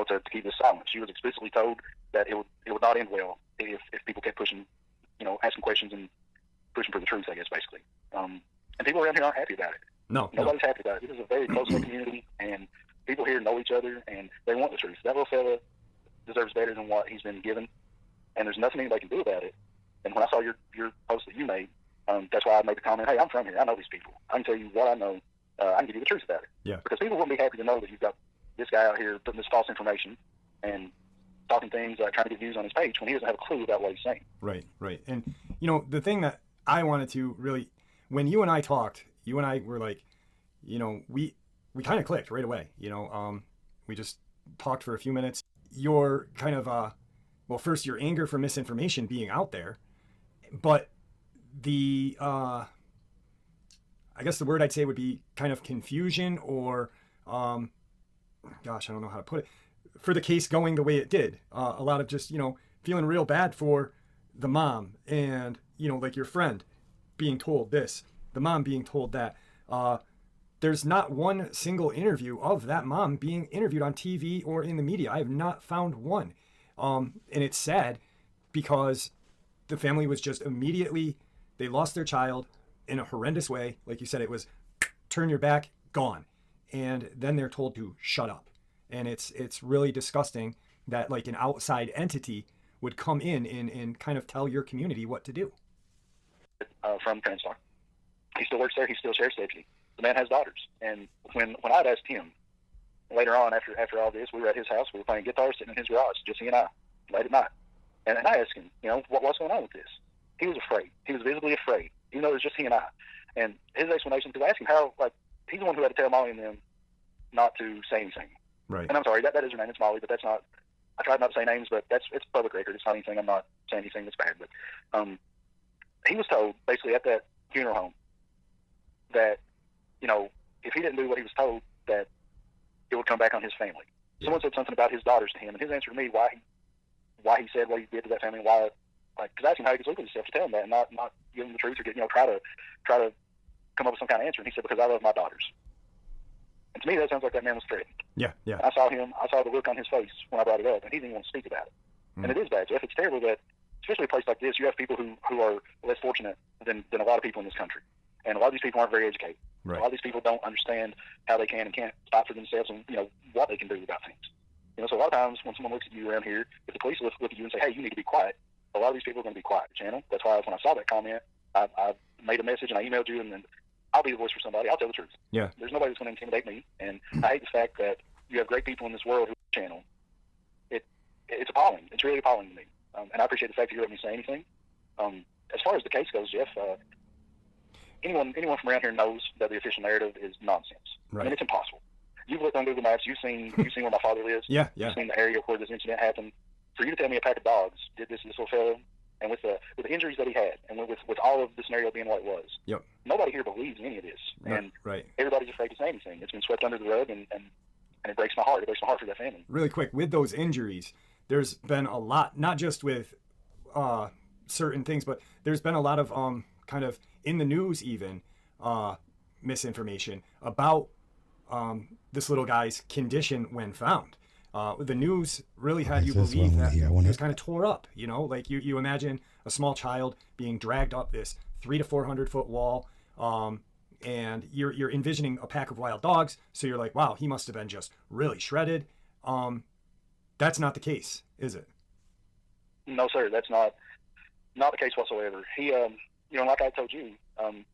to keep this silent. She was explicitly told that it would not end well if people kept pushing, asking questions and pushing for the truth, I guess, basically. And people around here aren't happy about it. Nobody's happy about it. This is a very close-knit community, and people here know each other, and they want the truth. That little fella deserves better than what he's been given, and there's nothing anybody can do about it. And when I saw your post that you made, that's why I made the comment, hey, I'm from here. I know these people. I can tell you what I know. I can give you the truth about it. Yeah. Because people wouldn't be happy to know that you've got this guy out here putting this false information and talking things, trying to get views on his page when he doesn't have a clue about what he's saying. Right. And, the thing that I wanted to really, when you and I talked, you and I were like, we kind of clicked right away. We just talked for a few minutes. Your kind of, first your anger for misinformation being out there, but the, I guess the word I'd say would be kind of confusion or, gosh, I don't know how to put it, for the case going the way it did. A lot of just, feeling real bad for the mom and, like your friend being told this, the mom being told that. There's not one single interview of that mom being interviewed on TV or in the media. I have not found one. And it's sad because the family was just immediately, they lost their child in a horrendous way. Like you said, it was turn your back, gone. And then they're told to shut up. And it's really disgusting that like an outside entity would come in and kind of tell your community what to do. From Transtar. He still works there. He's still sheriff's deputy. The man has daughters. And when I'd asked him later on after all this, we were at his house. We were playing guitar sitting in his garage, just he and I, late at night. And I asked him, what's going on with this? He was afraid. He was visibly afraid, even though it was just he and I. And his explanation, because I asked him how, he's the one who had to tell Molly and them not to say anything. Right. And I'm sorry, that is her name. It's Molly, but that's not, I tried not to say names, but it's public record. It's not anything. I'm not saying anything that's bad. But he was told, basically, at that funeral home, that, if he didn't do what he was told, that it would come back on his family. Yeah. Someone said something about his daughters to him, and his answer to me, why he said what he did to that family, because I asked him how he could look at himself to tell him that, and not give him the truth or get, try to come up with some kind of answer. And he said, because I love my daughters. And to me, that sounds like that man was threatened. Yeah. I saw the look on his face when I brought it up, and he didn't even want to speak about it. And it is bad, Jeff. It's terrible that, especially a place like this, you have people who are less fortunate than a lot of people in this country. And a lot of these people aren't very educated. Right. A lot of these people don't understand how they can and can't fight for themselves and, what they can do about things. So a lot of times when someone looks at you around here, if the police look at you and say, hey, you need to be quiet, a lot of these people are going to be quiet. Channel. That's why when I saw that comment, I made a message and I emailed you, and then I'll be the voice for somebody. I'll tell the truth. Yeah. There's nobody that's going to intimidate me, and I hate the fact that you have great people in this world who channel. It's appalling. It's really appalling to me. And I appreciate the fact that you let me say anything. As far as the case goes, Jeff, anyone from around here knows that the official narrative is nonsense. Right. I mean, it's impossible. You've looked on Google Maps. You've seen where my father lives. Yeah. You've seen the area where this incident happened. For you to tell me a pack of dogs did this to this little fellow, and with the injuries that he had, and with all of the scenario being what it was, yep. Nobody here believes any of this. And right. Everybody's afraid to say anything. It's been swept under the rug, and it breaks my heart. It breaks my heart for that family. Really quick, with those injuries, there's been a lot, not just with certain things, but there's been a lot of kind of in the news even misinformation about this little guy's condition when found. The news really had you believe that he was kind of tore up, you know, like you imagine a small child being dragged up this 300 to 400 foot wall, and you're envisioning a pack of wild dogs, so you're like, wow, he must have been just really shredded. That's not the case, is it? No, sir, that's not the case whatsoever. He, like I told you, one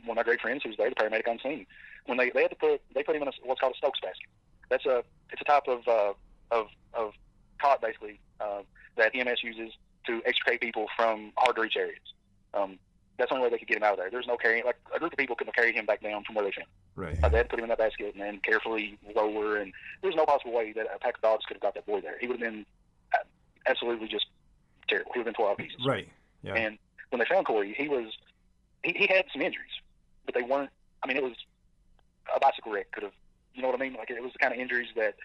of my great friends who was there, the paramedic on scene, when they had to put him in what's called a Stokes basket. It's a type of cot basically that EMS uses to extricate people from hard to reach areas. That's the only way they could get him out of there. There's no carrying, like a group of people couldn't have carried him back down from where they found him. Right. They had to put him in that basket and then carefully lower, and there's no possible way that a pack of dogs could have got that boy there. He would have been absolutely just terrible. He would have been 12 pieces. Right. Yeah. And when they found Corey, he had some injuries, but they weren't. I mean, it was a bicycle wreck. Could have, you know what I mean? Like, it was the kind of injuries that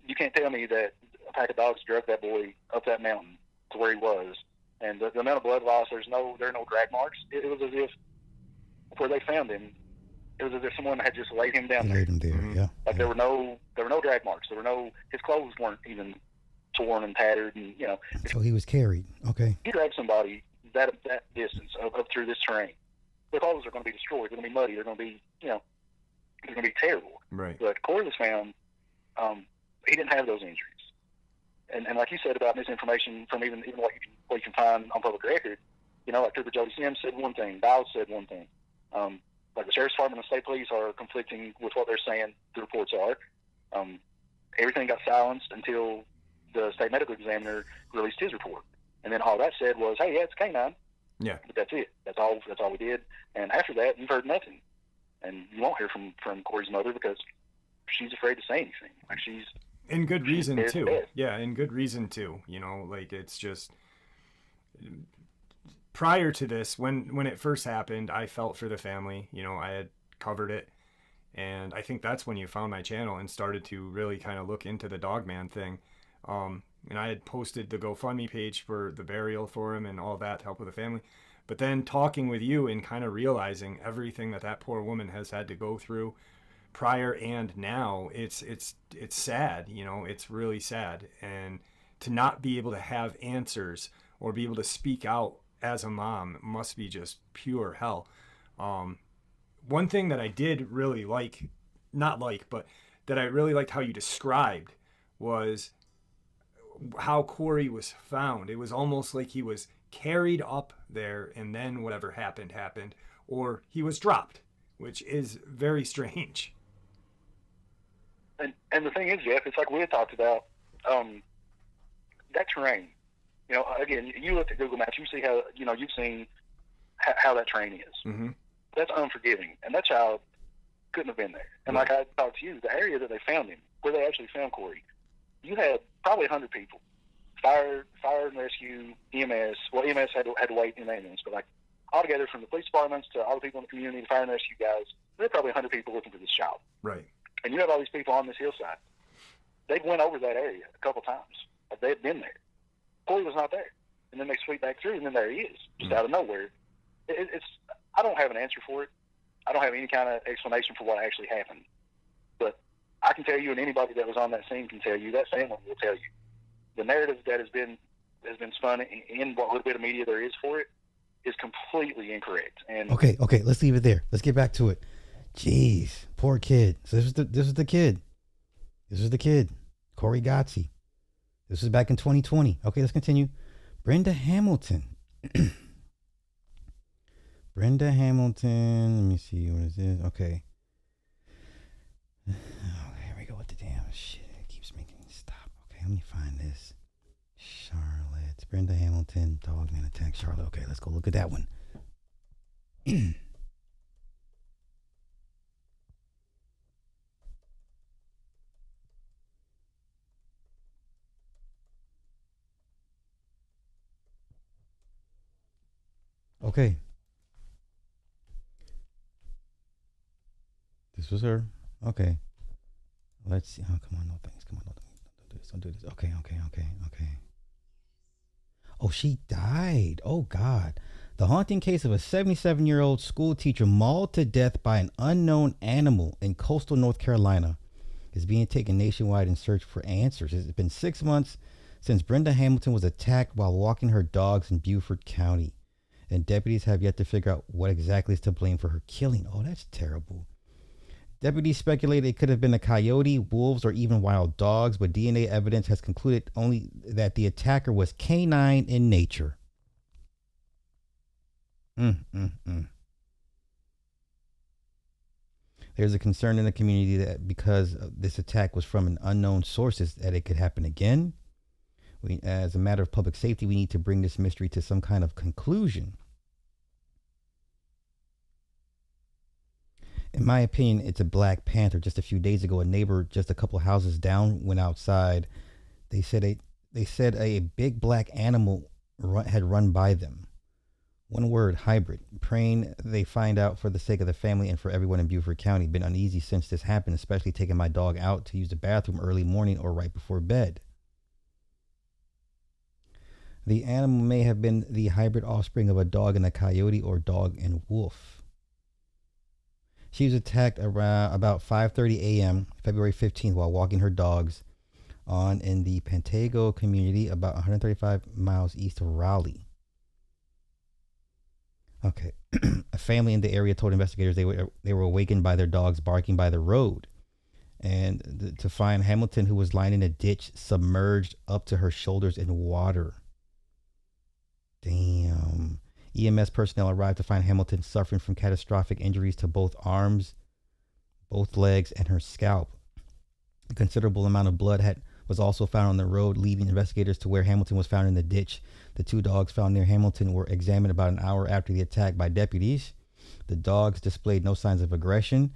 you can't tell me that a pack of dogs dragged that boy up that mountain to where he was. And the amount of blood loss, there are no drag marks. It was as if where they found him, it was as if someone had just laid him down there. Laid him there, yeah. Like there were no drag marks. His clothes weren't even torn and tattered, and So he was carried. Okay. You drag somebody that distance up through this terrain, their clothes are going to be destroyed. They're going to be muddy. They're going to be they're going to be terrible. Right. But Corey was found. He didn't have those injuries. And like you said about misinformation from even what you can find on public record, like Trooper Jody Sims said one thing, Dowd said one thing. Like the Sheriff's Department and State Police are conflicting with what they're saying the reports are. Everything got silenced until the State Medical Examiner released his report. And then all that said was, hey, yeah, it's canine. Yeah. But that's it. That's all we did. And after that, you've heard nothing. And you won't hear from Corey's mother because she's afraid to say anything. Like she's... And good reason too. Dead. Yeah, and good reason too. Like it's just prior to this, when it first happened, I felt for the family. I had covered it, and I think that's when you found my channel and started to really kind of look into the Dogman thing. And I had posted the GoFundMe page for the burial for him and all that to help with the family. But then talking with you and kind of realizing everything that poor woman has had to go through prior and now, it's sad. It's really sad. And to not be able to have answers or be able to speak out as a mom must be just pure hell. One thing that I did really but that I really liked how you described was how Corey was found. It was almost like he was carried up there and then whatever happened, or he was dropped, which is very strange. And the thing is, Jeff, it's like we had talked about, that terrain. Again, you look at Google Maps, you see how, you've seen how that terrain is. Mm-hmm. That's unforgiving. And that child couldn't have been there. And like I talked to you, the area that they found him, where they actually found Corey, you had probably 100 people. Fire and rescue, EMS. Well, EMS had to wait in the ambulance, but like altogether from the police departments to all the people in the community, the fire and rescue guys, there were probably 100 people looking for this child. Right. And you have all these people on this hillside. They went over that area a couple times. They had been there. Corey was not there. And then they sweep back through, and then there he is, just out of nowhere. I don't have an answer for it. I don't have any kind of explanation for what actually happened. But I can tell you, and anybody that was on that scene can tell you, that family will tell you. The narrative that has been spun in what little bit of media there is for it is completely incorrect. And Okay, let's leave it there. Let's get back to it. Jeez, poor kid. So this is the kid. This is the kid, Corey Gotzi. This was back in 2020. Okay, let's continue. Brenda Hamilton. Brenda Hamilton. Let me see. What is this? Okay. Oh, here we go with the damn shit. It keeps making me stop. Okay, let me find this. Charlotte. Brenda Hamilton. Dogman attack Charlotte. Okay, let's go look at that one. Okay. This was her. Okay. Let's see. Oh, come on. No thanks. Come on. No thanks. Don't do this. Don't do this. Okay. Oh, she died. Oh, God. The haunting case of a 77-year-old school teacher mauled to death by an unknown animal in coastal North Carolina is being taken nationwide in search for answers. It's been 6 months since Brenda Hamilton was attacked while walking her dogs in Beaufort County, and deputies have yet to figure out what exactly is to blame for her killing. Oh, that's terrible. Deputies speculate it could have been a coyote, wolves, or even wild dogs, but DNA evidence has concluded only that the attacker was canine in nature. There's a concern in the community that because this attack was from an unknown sources, that it could happen again. As a matter of public safety, we need to bring this mystery to some kind of conclusion. In my opinion, it's a Black Panther. Just a few days ago, a neighbor just a couple houses down went outside. They said a big black animal had run by them. One word, hybrid. Praying they find out for the sake of the family and for everyone in Beaufort County. Been uneasy since this happened, especially taking my dog out to use the bathroom early morning or right before bed. The animal may have been the hybrid offspring of a dog and a coyote or dog and wolf. She was attacked around about 5:30 a.m. February 15th while walking her dogs in the Pantego community about 135 miles east of Raleigh. Okay. A family in the area told investigators they were awakened by their dogs barking by the road, and to find Hamilton, who was lying in a ditch, submerged up to her shoulders in water. Damn. EMS personnel arrived to find Hamilton suffering from catastrophic injuries to both arms, both legs, and her scalp. A considerable amount of blood was also found on the road, leading investigators to where Hamilton was found in the ditch. The two dogs found near Hamilton were examined about an hour after the attack by deputies. The dogs displayed no signs of aggression.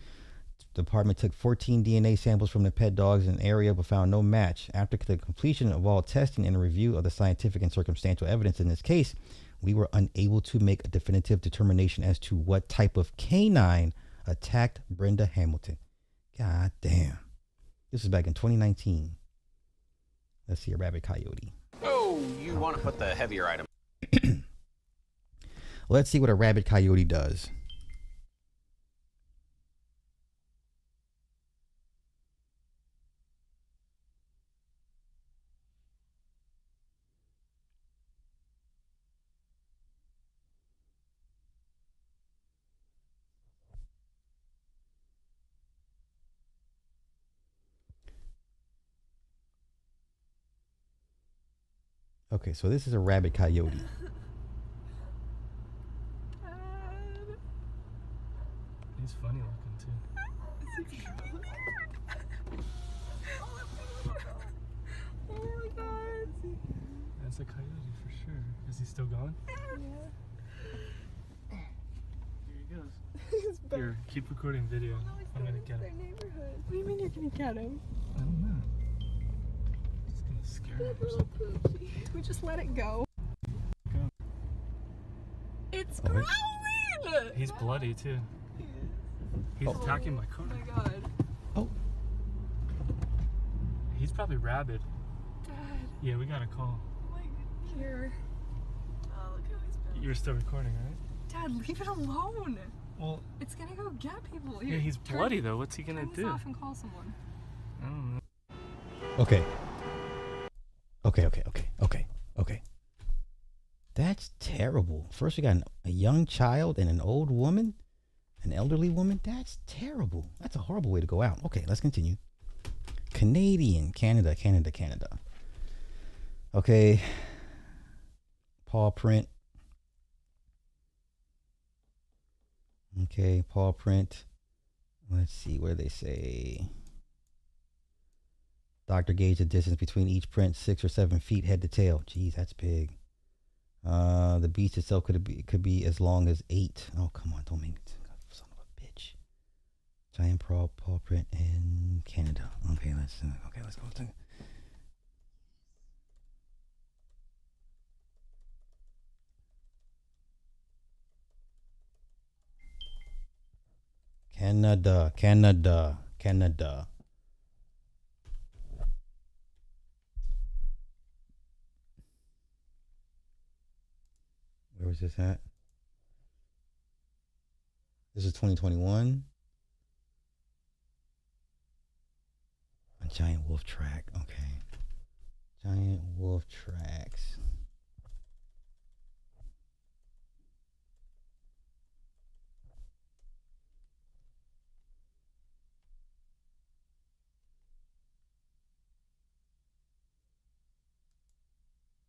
The department took 14 DNA samples from the pet dogs in the area but found no match. After the completion of all testing and a review of the scientific and circumstantial evidence in this case, we were unable to make a definitive determination as to what type of canine attacked Brenda Hamilton. God damn. This was back in 2019. Let's see a rabbit coyote. Oh, you want to put the heavier item. Let's see what a rabbit coyote does. Okay, so this is a rabbit coyote. He's funny looking too. Oh my god. That's a coyote for sure. Is he still going? Yeah. Here he goes. Here, keep recording video. I'm gonna get him. Neighborhood. What do you mean you're gonna get him? I don't know. Just gonna scare him or something. We just let it go. Go. It's growling! He's bloody too. He's attacking my car. Oh my god. Oh. He's probably rabid. Dad. Yeah, we got a call. Here. Oh, look how he's built. You're still recording, right? Dad, leave it alone. Well, it's gonna go get people. Yeah, he's bloody though. What's he gonna turn do? This off and call someone. I don't know. Okay. Okay. That's terrible. First we got a young child and an old woman, an elderly woman. That's terrible. That's a horrible way to go out. Okay, let's continue. Canada. Okay. Paw print. Okay, paw print. Let's see, what do they say? Doctor gauged the distance between each print, 6 or 7 feet head to tail. Jeez, that's big. The beast itself could be as long as 8. Oh, come on, don't make me, son of a bitch. Giant paw print in Canada. Okay, let's go. Canada. Where was this at? This is 2021. A giant wolf track. Okay. Giant wolf tracks.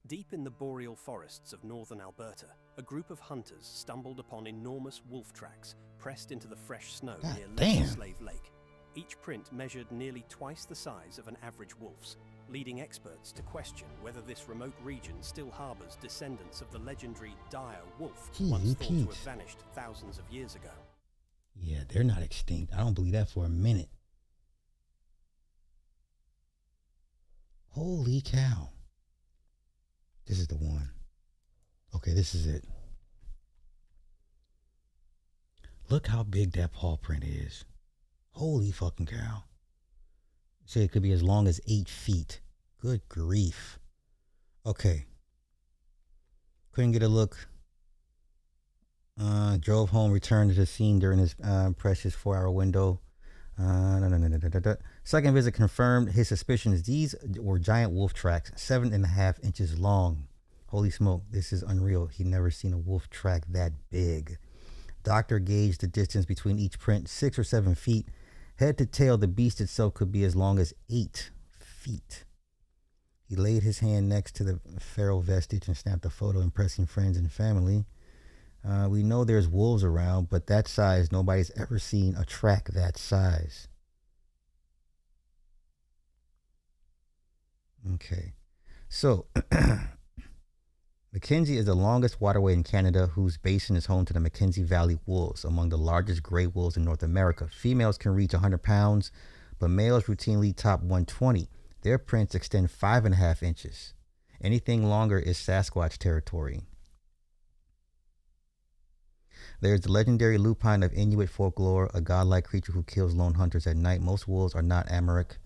Deep in the boreal forests of northern Alberta, a group of hunters stumbled upon enormous wolf tracks pressed into the fresh snow near Lesser Slave Lake. Each print measured nearly twice the size of an average wolf's, leading experts to question whether this remote region still harbors descendants of the legendary dire wolf, once thought to have vanished thousands of years ago. Yeah, they're not extinct. I don't believe that for a minute. Holy cow. This is the one. Okay, this is it. Look how big that paw print is. Holy fucking cow. Say it could be as long as 8 feet. Good grief. Okay. Couldn't get a look. Drove home, returned to the scene during his precious 4-hour window. Second visit confirmed his suspicions. These were giant wolf tracks, 7.5 inches long. Holy smoke, this is unreal. He'd never seen a wolf track that big. Doctor gauged the distance between each print, 6 or 7 feet. Head to tail, the beast itself could be as long as 8 feet. He laid his hand next to the feral vestige and snapped a photo, impressing friends and family. We know there's wolves around, but that size, nobody's ever seen a track that size. Okay. So, Mackenzie is the longest waterway in Canada, whose basin is home to the Mackenzie Valley wolves, among the largest gray wolves in North America. Females can reach 100 pounds, but males routinely top 120. Their prints extend 5.5 inches. Anything longer is Sasquatch territory. There's the legendary lupine of Inuit folklore, a godlike creature who kills lone hunters at night. Most wolves are not Amharic.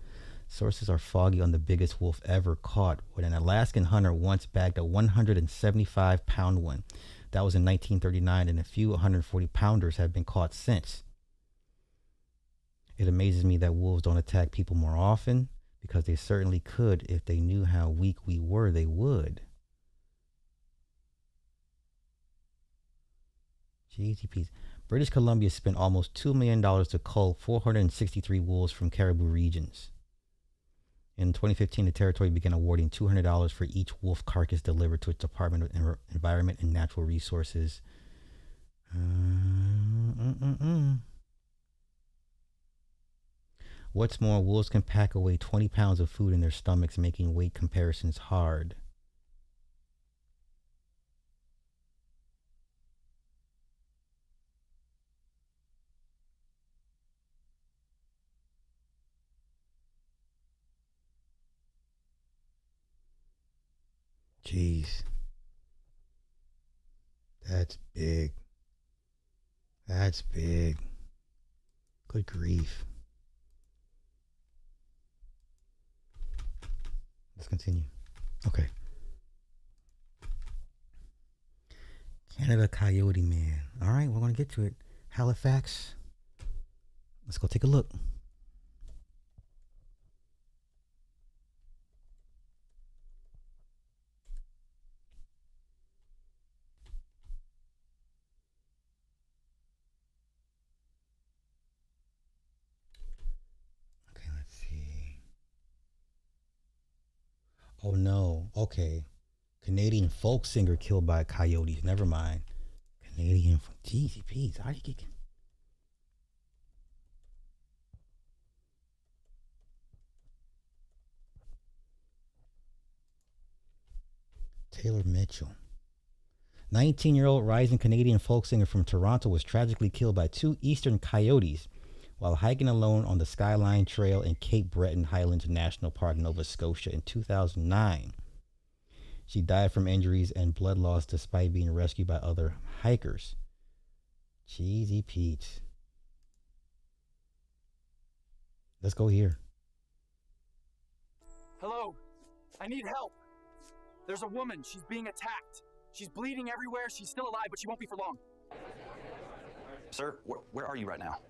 Sources are foggy on the biggest wolf ever caught, when an Alaskan hunter once bagged a 175-pound one. That was in 1939, and a few 140-pounders have been caught since. It amazes me that wolves don't attack people more often, because they certainly could. If they knew how weak we were, they would. GTPs. British Columbia spent almost $2 million to cull 463 wolves from caribou regions. In 2015, the territory began awarding $200 for each wolf carcass delivered to its Department of Environment and Natural Resources. What's more, wolves can pack away 20 pounds of food in their stomachs, making weight comparisons hard. Jeez. That's big. That's big. Good grief. Let's continue. Okay. Canada Coyote Man. All right, we're going to get to it. Halifax. Let's go take a look. Oh no. Okay. Canadian folk singer killed by coyotes. Never mind. Canadian. GCPs. How do you get? Taylor Mitchell. 19-year-old rising Canadian folk singer from Toronto was tragically killed by 2 eastern coyotes while hiking alone on the Skyline Trail in Cape Breton Highlands National Park, Nova Scotia in 2009. She died from injuries and blood loss despite being rescued by other hikers. Cheesy Pete. Let's go here. Hello, I need help. There's a woman, she's being attacked. She's bleeding everywhere, she's still alive, but she won't be for long. Sir, where are you right now?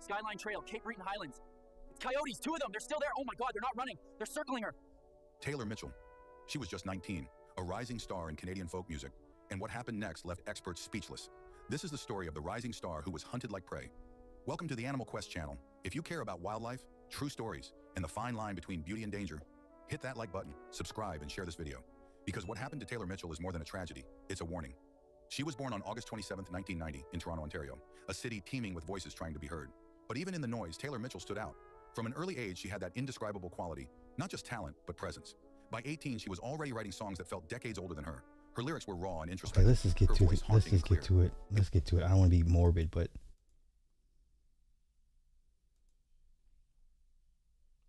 Skyline Trail, Cape Breton Highlands. It's coyotes, 2 of them, they're still there. Oh my God, they're not running. They're circling her. Taylor Mitchell. She was just 19, a rising star in Canadian folk music, and what happened next left experts speechless. This is the story of the rising star who was hunted like prey. Welcome to the Animal Quest channel. If you care about wildlife, true stories, and the fine line between beauty and danger, hit that like button, subscribe, and share this video. Because what happened to Taylor Mitchell is more than a tragedy, it's a warning. She was born on August 27, 1990, in Toronto, Ontario, a city teeming with voices trying to be heard. But even in the noise, Taylor Mitchell stood out. From an early age, she had that indescribable quality, not just talent, but presence. By 18, she was already writing songs that felt decades older than her. Her lyrics were raw and introspective. Okay, let's just get to it. Let's get to it. I don't want to be morbid, but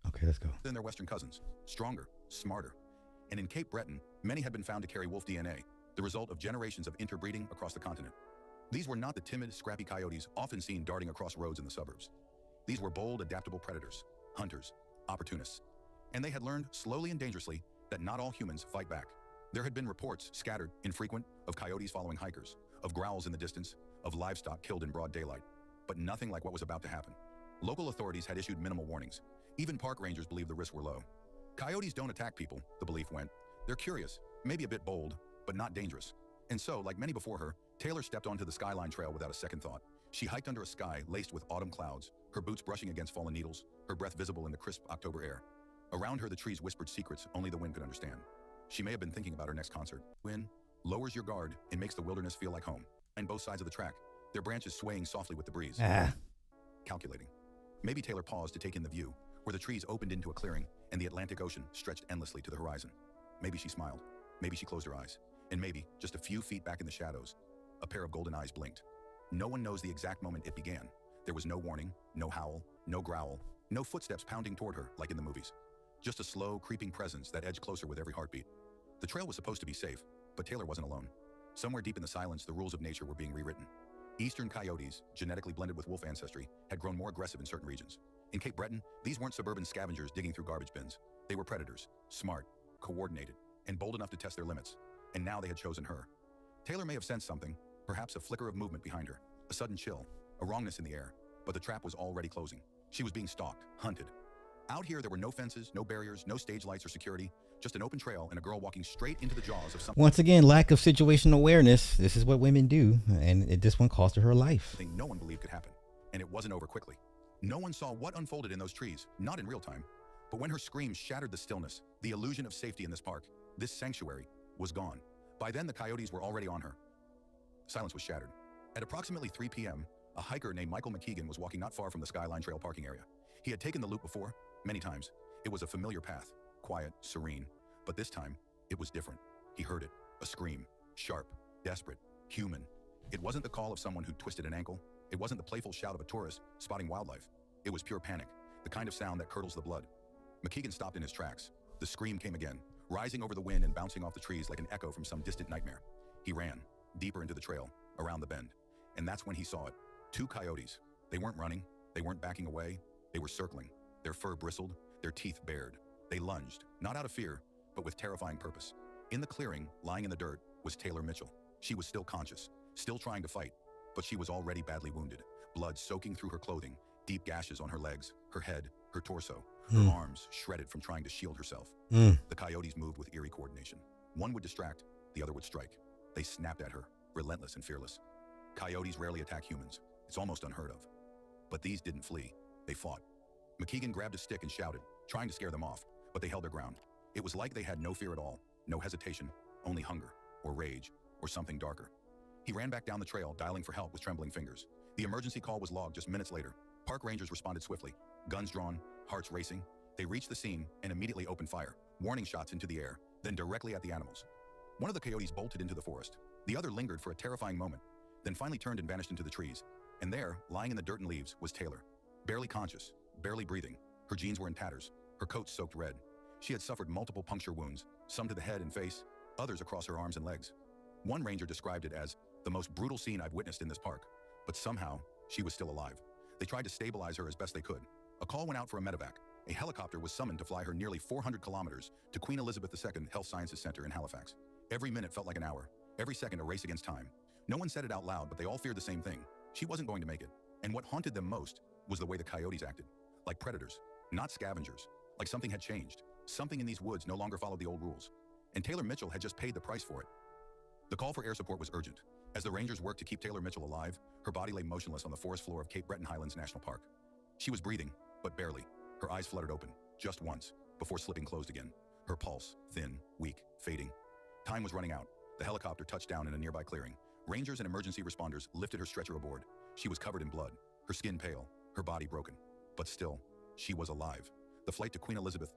okay, let's go. Than their Western cousins, stronger, smarter. And in Cape Breton, many had been found to carry wolf DNA, the result of generations of interbreeding across the continent. These were not the timid, scrappy coyotes often seen darting across roads in the suburbs. These were bold, adaptable predators, hunters, opportunists. And they had learned, slowly and dangerously, that not all humans fight back. There had been reports, scattered, infrequent, of coyotes following hikers, of growls in the distance, of livestock killed in broad daylight. But nothing like what was about to happen. Local authorities had issued minimal warnings. Even park rangers believed the risks were low. Coyotes don't attack people, the belief went. They're curious, maybe a bit bold, but not dangerous. And so, like many before her, Taylor stepped onto the Skyline Trail without a second thought. She hiked under a sky laced with autumn clouds, her boots brushing against fallen needles, her breath visible in the crisp October air. Around her, the trees whispered secrets only the wind could understand. She may have been thinking about her next concert. Wind lowers your guard and makes the wilderness feel like home. On both sides of the track, their branches swaying softly with the breeze. Calculating. Maybe Taylor paused to take in the view, where the trees opened into a clearing and the Atlantic Ocean stretched endlessly to the horizon. Maybe she smiled. Maybe she closed her eyes. And maybe, just a few feet back in the shadows, a pair of golden eyes blinked. No one knows the exact moment it began. There was no warning, no howl, no growl, no footsteps pounding toward her like in the movies. Just a slow, creeping presence that edged closer with every heartbeat. The trail was supposed to be safe, but Taylor wasn't alone. Somewhere deep in the silence, the rules of nature were being rewritten. Eastern coyotes, genetically blended with wolf ancestry, had grown more aggressive in certain regions. In Cape Breton, these weren't suburban scavengers digging through garbage bins. They were predators, smart, coordinated, and bold enough to test their limits. And now they had chosen her. Taylor may have sensed something, perhaps a flicker of movement behind her, a sudden chill, a wrongness in the air, but the trap was already closing. She was being stalked, hunted. Out here, there were no fences, no barriers, no stage lights or security, just an open trail and a girl walking straight into the jaws of something. Once again, lack of situational awareness. This is what women do, and this one cost her life. Thing no one believed could happen, and it wasn't over quickly. No one saw what unfolded in those trees, not in real time. But when her scream shattered the stillness, the illusion of safety in this park, this sanctuary, was gone. By then, the coyotes were already on her. Silence was shattered. At approximately 3 p.m., a hiker named Michael McKeegan was walking not far from the Skyline Trail parking area. He had taken the loop before, many times. It was a familiar path, quiet, serene. But this time, it was different. He heard it, a scream, sharp, desperate, human. It wasn't the call of someone who twisted an ankle. It wasn't the playful shout of a tourist spotting wildlife. It was pure panic, the kind of sound that curdles the blood. McKeegan stopped in his tracks. The scream came again, rising over the wind and bouncing off the trees like an echo from some distant nightmare. He ran, deeper into the trail, around the bend. And that's when he saw it. 2 coyotes. They weren't running. They weren't backing away. They were circling. Their fur bristled, their teeth bared. They lunged, not out of fear, but with terrifying purpose. In the clearing, lying in the dirt, was Taylor Mitchell. She was still conscious, still trying to fight, but she was already badly wounded. Blood soaking through her clothing, deep gashes on her legs, her head, her torso, her arms shredded from trying to shield herself. The coyotes moved with eerie coordination. One would distract, the other would strike. They snapped at her, relentless and fearless. Coyotes rarely attack humans. It's almost unheard of. But these didn't flee. They fought. McKeegan grabbed a stick and shouted, trying to scare them off, but they held their ground. It was like they had no fear at all, no hesitation, only hunger, or rage, or something darker. He ran back down the trail, dialing for help with trembling fingers. The emergency call was logged just minutes later. Park rangers responded swiftly, guns drawn, hearts racing. They reached the scene and immediately opened fire. warning shots into the air, then directly at the animals. One of the coyotes bolted into the forest. The other lingered for a terrifying moment, then finally turned and vanished into the trees. And there, lying in the dirt and leaves, was Taylor. Barely conscious, barely breathing. Her jeans were in tatters, her coat soaked red. She had suffered multiple puncture wounds, some to the head and face, others across her arms and legs. One ranger described it as the most brutal scene I've witnessed in this park, but somehow she was still alive. They tried to stabilize her as best they could. A call went out for a medevac. A helicopter was summoned to fly her nearly 400 kilometers to Queen Elizabeth II Health Sciences Center in Halifax. Every minute felt like an hour, every second a race against time. No one said it out loud, but they all feared the same thing. She wasn't going to make it. And what haunted them most was the way the coyotes acted. Like predators, not scavengers. Like something had changed. Something in these woods no longer followed the old rules. And Taylor Mitchell had just paid the price for it. The call for air support was urgent. As the rangers worked to keep Taylor Mitchell alive, her body lay motionless on the forest floor of Cape Breton Highlands National Park. She was breathing, but barely. Her eyes fluttered open, just once, before slipping closed again. Her pulse, thin, weak, fading. Time was running out. The helicopter touched down in a nearby clearing. Rangers and emergency responders lifted her stretcher aboard. She was covered in blood, her skin pale, her body broken. But still, she was alive. The flight to Queen Elizabeth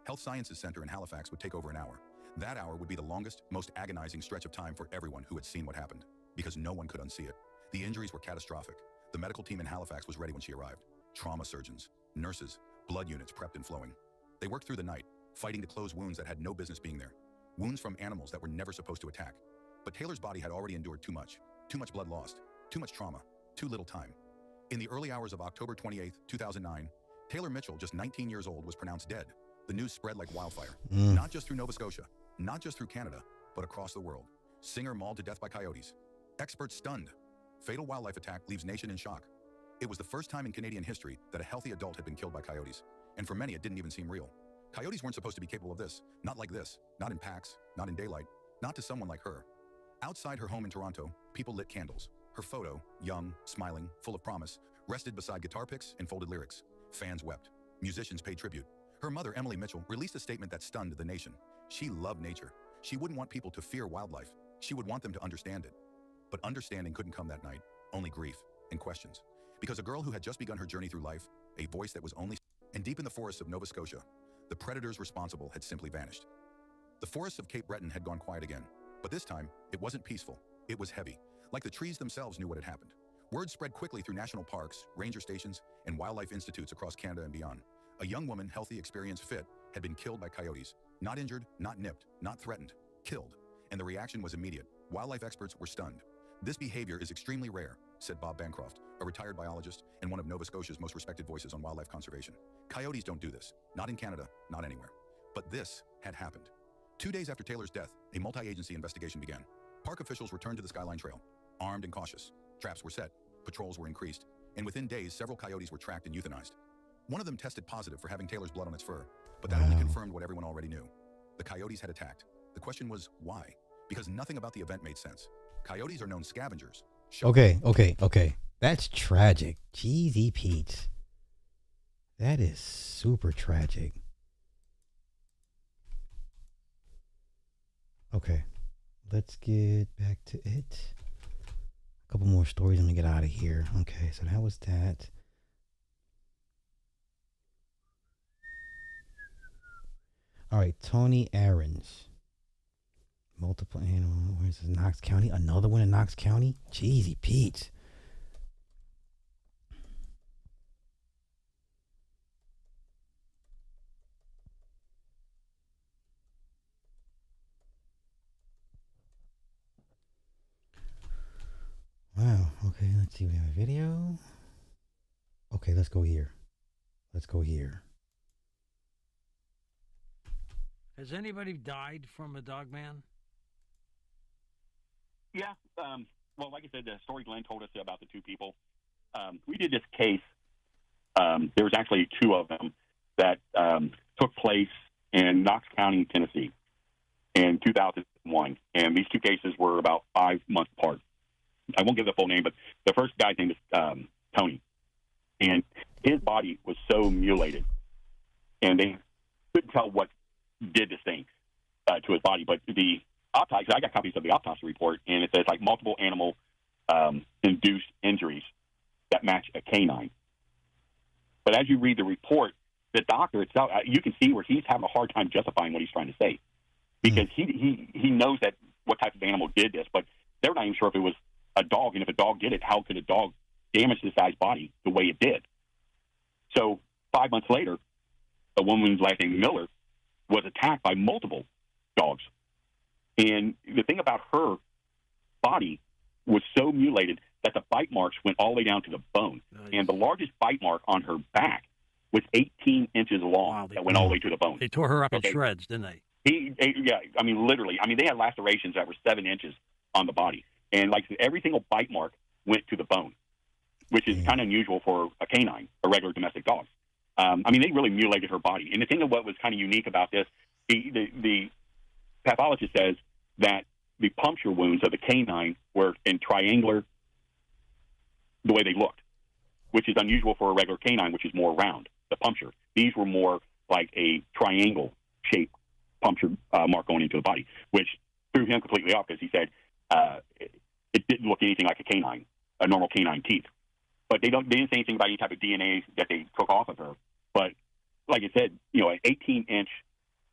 Health Sciences Center in Halifax would take over an hour. That hour would be the longest, most agonizing stretch of time for everyone who had seen what happened, because no one could unsee it. The injuries were catastrophic. The medical team in Halifax was ready when she arrived. Trauma surgeons, nurses, blood units prepped and flowing. They worked through the night, fighting to close wounds that had no business being there. Wounds from animals that were never supposed to attack. But Taylor's body had already endured too much blood lost, too much trauma, too little time. In the early hours of October 28, 2009, Taylor Mitchell, just 19 years old, was pronounced dead. The news spread like wildfire, not just through Nova Scotia, not just through Canada, but across the world. Singer mauled to death by coyotes. Experts stunned. Fatal wildlife attack leaves nation in shock. It was the first time in Canadian history that a healthy adult had been killed by coyotes, and for many it didn't even seem real. Coyotes weren't supposed to be capable of this, not like this, not in packs, not in daylight, not to someone like her. Outside her home in Toronto, people lit candles. Her photo, young, smiling, full of promise, rested beside guitar picks and folded lyrics. Fans wept. Musicians paid tribute. Her mother, Emily Mitchell, released a statement that stunned the nation. She loved nature. She wouldn't want people to fear wildlife. She would want them to understand it. But understanding couldn't come that night, only grief and questions. Because a girl who had just begun her journey through life, a voice that was only... And deep in the forests of Nova Scotia, the predators responsible had simply vanished. The forests of Cape Breton had gone quiet again, but this time, it wasn't peaceful. It was heavy, like the trees themselves knew what had happened. Word spread quickly through national parks, ranger stations, and wildlife institutes across Canada and beyond. A young woman, healthy, experienced, fit, had been killed by coyotes. Not injured, not nipped, not threatened, killed. And the reaction was immediate. Wildlife experts were stunned. This behavior is extremely rare, said Bob Bancroft, a retired biologist and one of Nova Scotia's most respected voices on wildlife conservation. Coyotes don't do this. Not in Canada, not anywhere. But this had happened. 2 days after Taylor's death, a multi-agency investigation began. Park officials returned to the Skyline Trail, armed and cautious. Traps were set, patrols were increased, and within days, several coyotes were tracked and euthanized. One of them tested positive for having Taylor's blood on its fur, but that only confirmed what everyone already knew. The coyotes had attacked. The question was, why? Because nothing about the event made sense. Coyotes are known scavengers. Okay. That's tragic. Jeezy Pete. That is super tragic. Okay. Let's get back to it. A couple more stories and we get out of here. Okay, so that was that. All right, Tony Aarons. Multiple animal. Where's this? Knox County? Another one in Knox County? Jeezy Pete. Wow. Okay, let's see. We have a video. Okay, let's go here. Has anybody died from a Dogman? Yeah. Well, like I said, the story Glenn told us about the two people. We did this case. There was actually two of them that took place in Knox County, Tennessee in 2001. And these two cases were about 5 months apart. I won't give the full name, but the first guy's name is Tony. And his body was so mutilated. And they couldn't tell what did this thing to his body. But the autopsy, I got copies of the autopsy report, and it says like multiple animal induced injuries that match a canine. But as you read the report, the doctor itself, you can see where he's having a hard time justifying what he's trying to say, because he knows that what type of animal did this, but they're not even sure if it was a dog, and if a dog did it, how could a dog damage this guy's body the way it did? So 5 months later, a woman last name Miller was attacked by multiple dogs, and the thing about her body was so mutilated that the bite marks went all the way down to the bone. Nice. And the largest bite mark on her back was 18 inches long. That went all the way to the bone. They tore her up in shreds, didn't they? Yeah, I mean, literally. I mean, they had lacerations that were 7 inches on the body. And like every single bite mark went to the bone, which is kind of unusual for a canine, a regular domestic dog. I mean, they really mutilated her body. And the thing of what was kind of unique about this, the pathologist says that the puncture wounds of the canine were in triangular, the way they looked, which is unusual for a regular canine, which is more round, the puncture. These were more like a triangle-shaped puncture mark going into the body, which threw him completely off because he said it didn't look anything like a normal canine teeth. But they didn't say anything about any type of DNA that they took off of her. But like I said, an 18-inch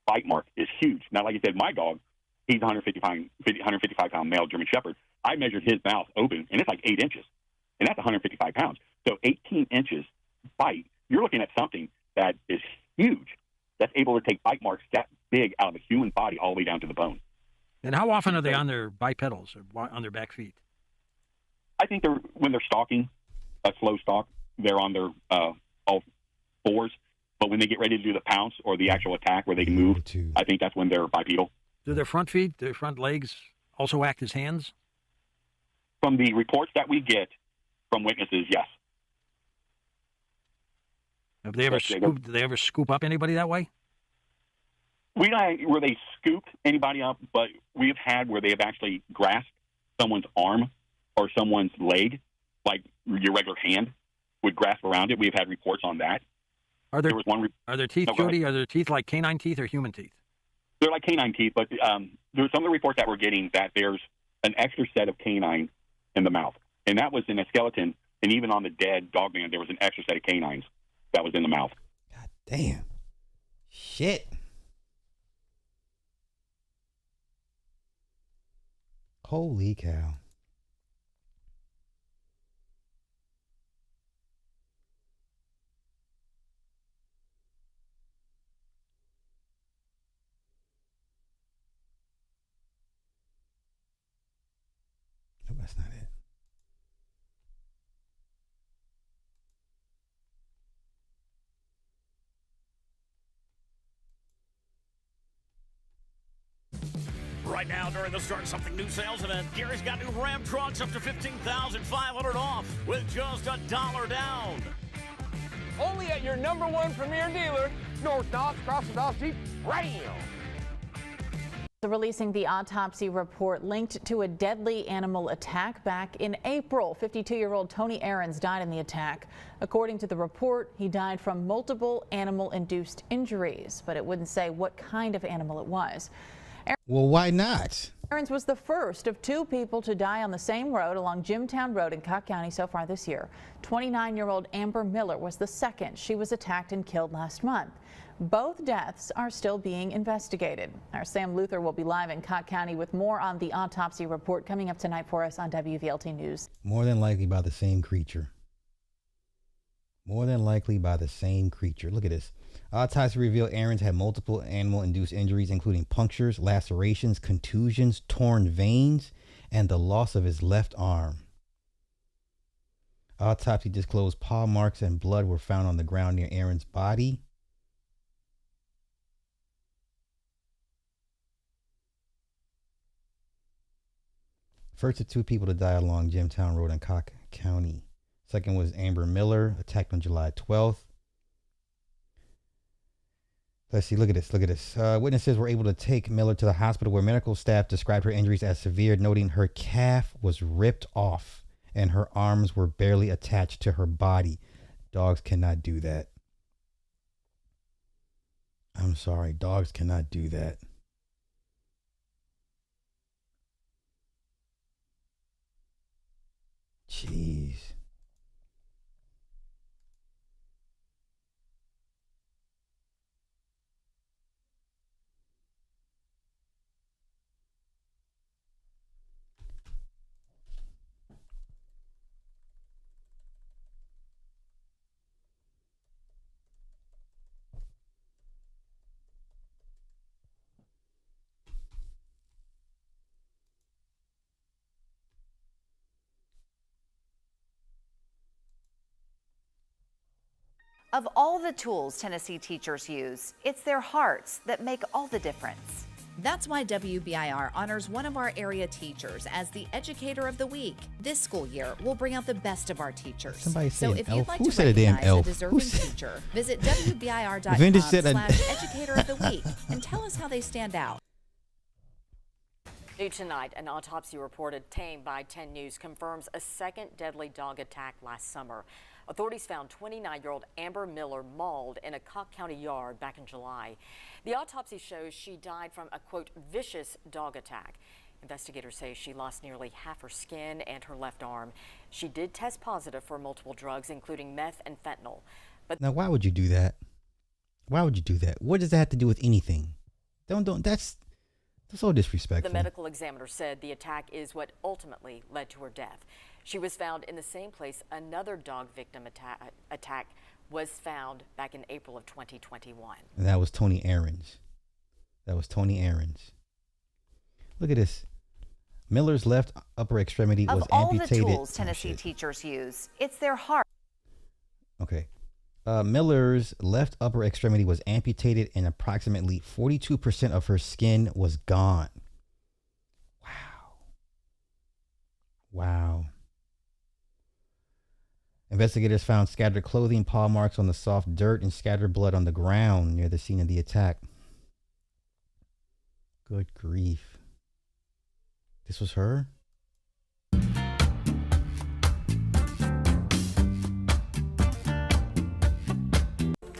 bite mark is huge. Now, like I said, my dog, he's a 155-pound male German Shepherd. I measured his mouth open, and it's like 8 inches. And that's 155 pounds. So 18 inches bite, you're looking at something that is huge, that's able to take bite marks that big out of a human body all the way down to the bone. And how often are they on their bipedals or on their back feet? I think when they're stalking, a slow stalk, they're on their all fours. But when they get ready to do the pounce or the actual attack where they can move, I think that's when they're bipedal. Do their front feet, their front legs also act as hands? From the reports that we get from witnesses, yes. Have they ever scooped? Do they ever scoop up anybody that way? We don't where they scooped anybody up, but we've had where they have actually grasped someone's arm or someone's leg, like your regular hand would grasp around it. We've had reports on that. Are there teeth, Judy? Are their teeth like canine teeth or human teeth? They're like canine teeth, but there's some of the reports that we're getting that there's an extra set of canine in the mouth. And that was in a skeleton, and even on the dead Dogman, there was an extra set of canines that was in the mouth. God damn. Shit. Holy cow. No, that's not it. Right now, during the Start Something New sales event, Gary's got new Ram trucks up to $15,500 off with just $1 down. Only at your #1 premier dealer, North Knox, Cross Knox Jeep, Ram. Releasing the autopsy report linked to a deadly animal attack back in April. 52-year-old Tony Ahrens died in the attack. According to the report, he died from multiple animal-induced injuries, but it wouldn't say what kind of animal it was. Well, why not? Ahrens was the first of 2 people to die on the same road along Jimtown Road in Cobb County so far this year. 29-year-old Amber Miller was the second. She was attacked and killed last month. Both deaths are still being investigated. Our Sam Luther will be live in Cobb County with more on the autopsy report coming up tonight for us on WVLT News. More than likely by the same creature. More than likely by the same creature. Look at this. Autopsy revealed Ahrens had multiple animal-induced injuries, including punctures, lacerations, contusions, torn veins, and the loss of his left arm. Autopsy disclosed paw marks and blood were found on the ground near Ahrens' body. First of 2 people to die along Jimtown Road in Cobb County. Second was Amber Miller, attacked on July 12th. Let's see, look at this, witnesses were able to take Miller to the hospital where medical staff described her injuries as severe, noting her calf was ripped off and her arms were barely attached to her body. Dogs cannot do that. I'm sorry, dogs cannot do that. Jeez. Of all the tools Tennessee teachers use, it's their hearts that make all the difference. That's why WBIR honors one of our area teachers as the Educator of the Week. This school year, we'll bring out the best of our teachers. Somebody so said if elf. you'd like Who to said a damn recognize elf? a deserving teacher, visit Vintage said a- WBIR.com/Educator of the Week and tell us how they stand out. New tonight, an autopsy report obtained by 10 News confirms a second deadly dog attack last summer. Authorities found 29-year-old Amber Miller mauled in a Cock County yard back in July. The autopsy shows she died from a, quote, vicious dog attack. Investigators say she lost nearly half her skin and her left arm. She did test positive for multiple drugs, including meth and fentanyl. But Now, why would you do that? Why would you do that? What does that have to do with anything? Don't. That's so disrespectful. the medical examiner said the attack is what ultimately led to her death. She was found in the same place another dog victim attack was found back in April of 2021. And that was Tony Aarons. Look at this. Miller's left upper extremity was Of all amputated. the tools Tennessee teachers use, it's their heart. Okay. Miller's left upper extremity was amputated and approximately 42% of her skin was gone. Wow. Investigators found scattered clothing, paw marks on the soft dirt, and scattered blood on the ground near the scene of the attack. Good grief. This was her?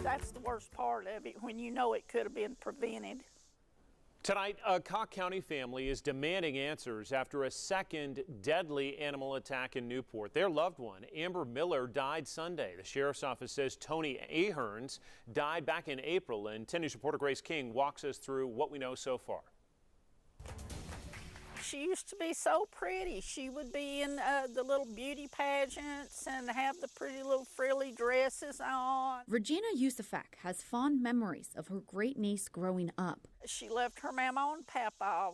That's the worst part of it, when you know it could have been prevented. Tonight, a Cock County family is demanding answers after a second deadly animal attack in Newport. Their loved one, Amber Miller, died Sunday. The sheriff's office says Tony Aarons died back in April, and 10 News reporter Grace King walks us through what we know so far. She used to be so pretty. She would be in the little beauty pageants and have the pretty little frilly dresses on. Regina Yusufak has fond memories of her great niece growing up. She left her mama and papa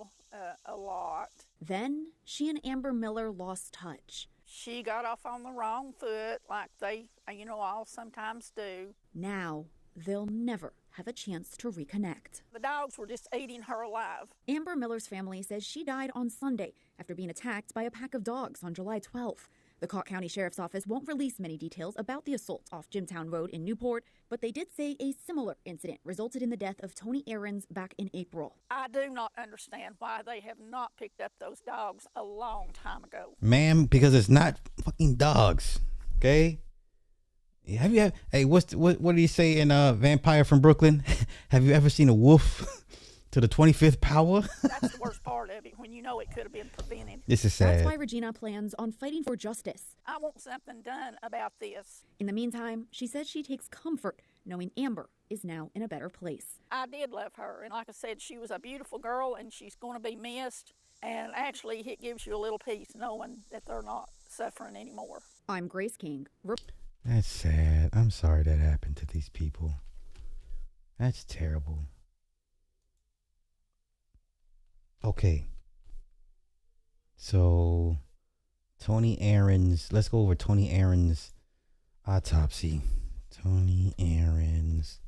a lot. Then she and Amber Miller lost touch. She got off on the wrong foot like they, all sometimes do. Now they'll never have a chance to reconnect. The dogs were just eating her alive. Amber Miller's family says she died on Sunday after being attacked by a pack of dogs on July 12th. The Cock County Sheriff's Office won't release many details about the assault off Jimtown Road in Newport, but they did say a similar incident resulted in the death of Tony Aarons back in April. I do not understand why they have not picked up those dogs a long time ago. Ma'am, because it's not fucking dogs, okay? Have you hey, what did he say in Vampire from Brooklyn? Have you ever seen a wolf to the 25th power? That's the worst part of it, when you know it could have been prevented. This is sad. That's why Regina plans on fighting for justice. I want something done about this. In the meantime, she says she takes comfort knowing Amber is now in a better place. I did love her, and like I said, she was a beautiful girl, and she's going to be missed. And actually, it gives you a little peace knowing that they're not suffering anymore. I'm Grace King. That's sad. I'm sorry that happened to these people. That's terrible. Okay. So, Tony Aarons. Let's go over Tony Aarons' autopsy. Tony Aarons'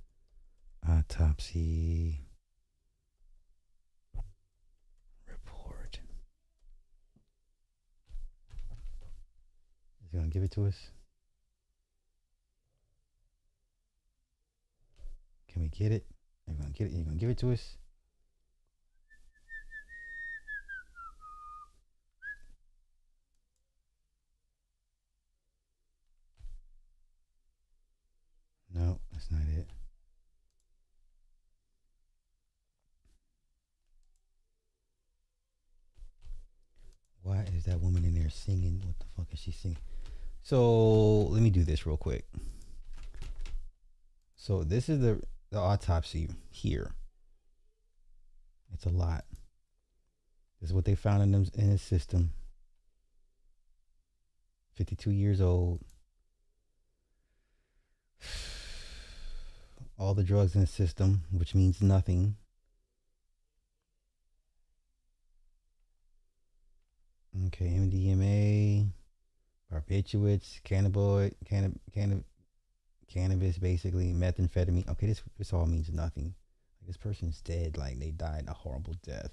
autopsy report. Is he going to give it to us? Can we get it? Are you gonna get it? Are you gonna give it to us? No, that's not it. Why is that woman in there singing? What the fuck is she singing? So let me do this real quick. So this is the autopsy here. It's a lot. This is what they found in his system. 52 years old. All the drugs in the system, which means nothing. Okay, MDMA, barbiturates, cannabis, basically, methamphetamine. Okay, this all means nothing. Like, this person's dead. Like, they died a horrible death.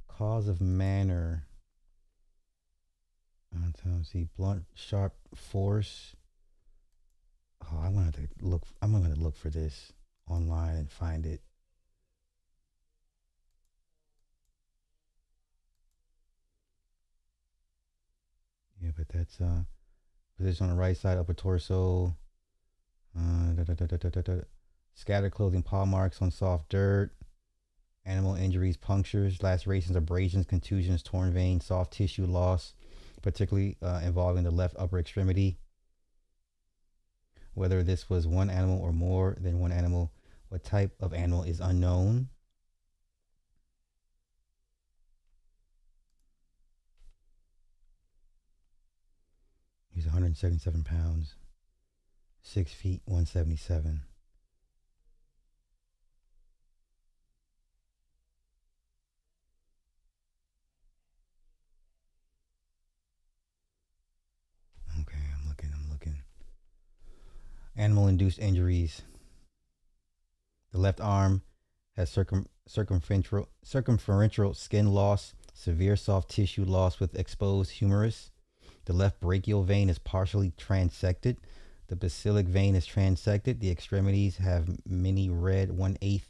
Cause of manner. See, blunt, sharp force. Oh, I'm gonna look for this online and find it. Yeah, but that's position on the right side, upper torso. Scattered clothing, paw marks on soft dirt. Animal injuries, punctures, lacerations, abrasions, contusions, torn veins, soft tissue loss, particularly involving the left upper extremity. Whether this was one animal or more than one animal, what type of animal is unknown. He's 177 pounds, 6 feet, 177. Okay, I'm looking. Animal-induced injuries. The left arm has circumferential skin loss, severe soft tissue loss with exposed humerus. The left brachial vein is partially transected. The basilic vein is transected. The extremities have many red 1/8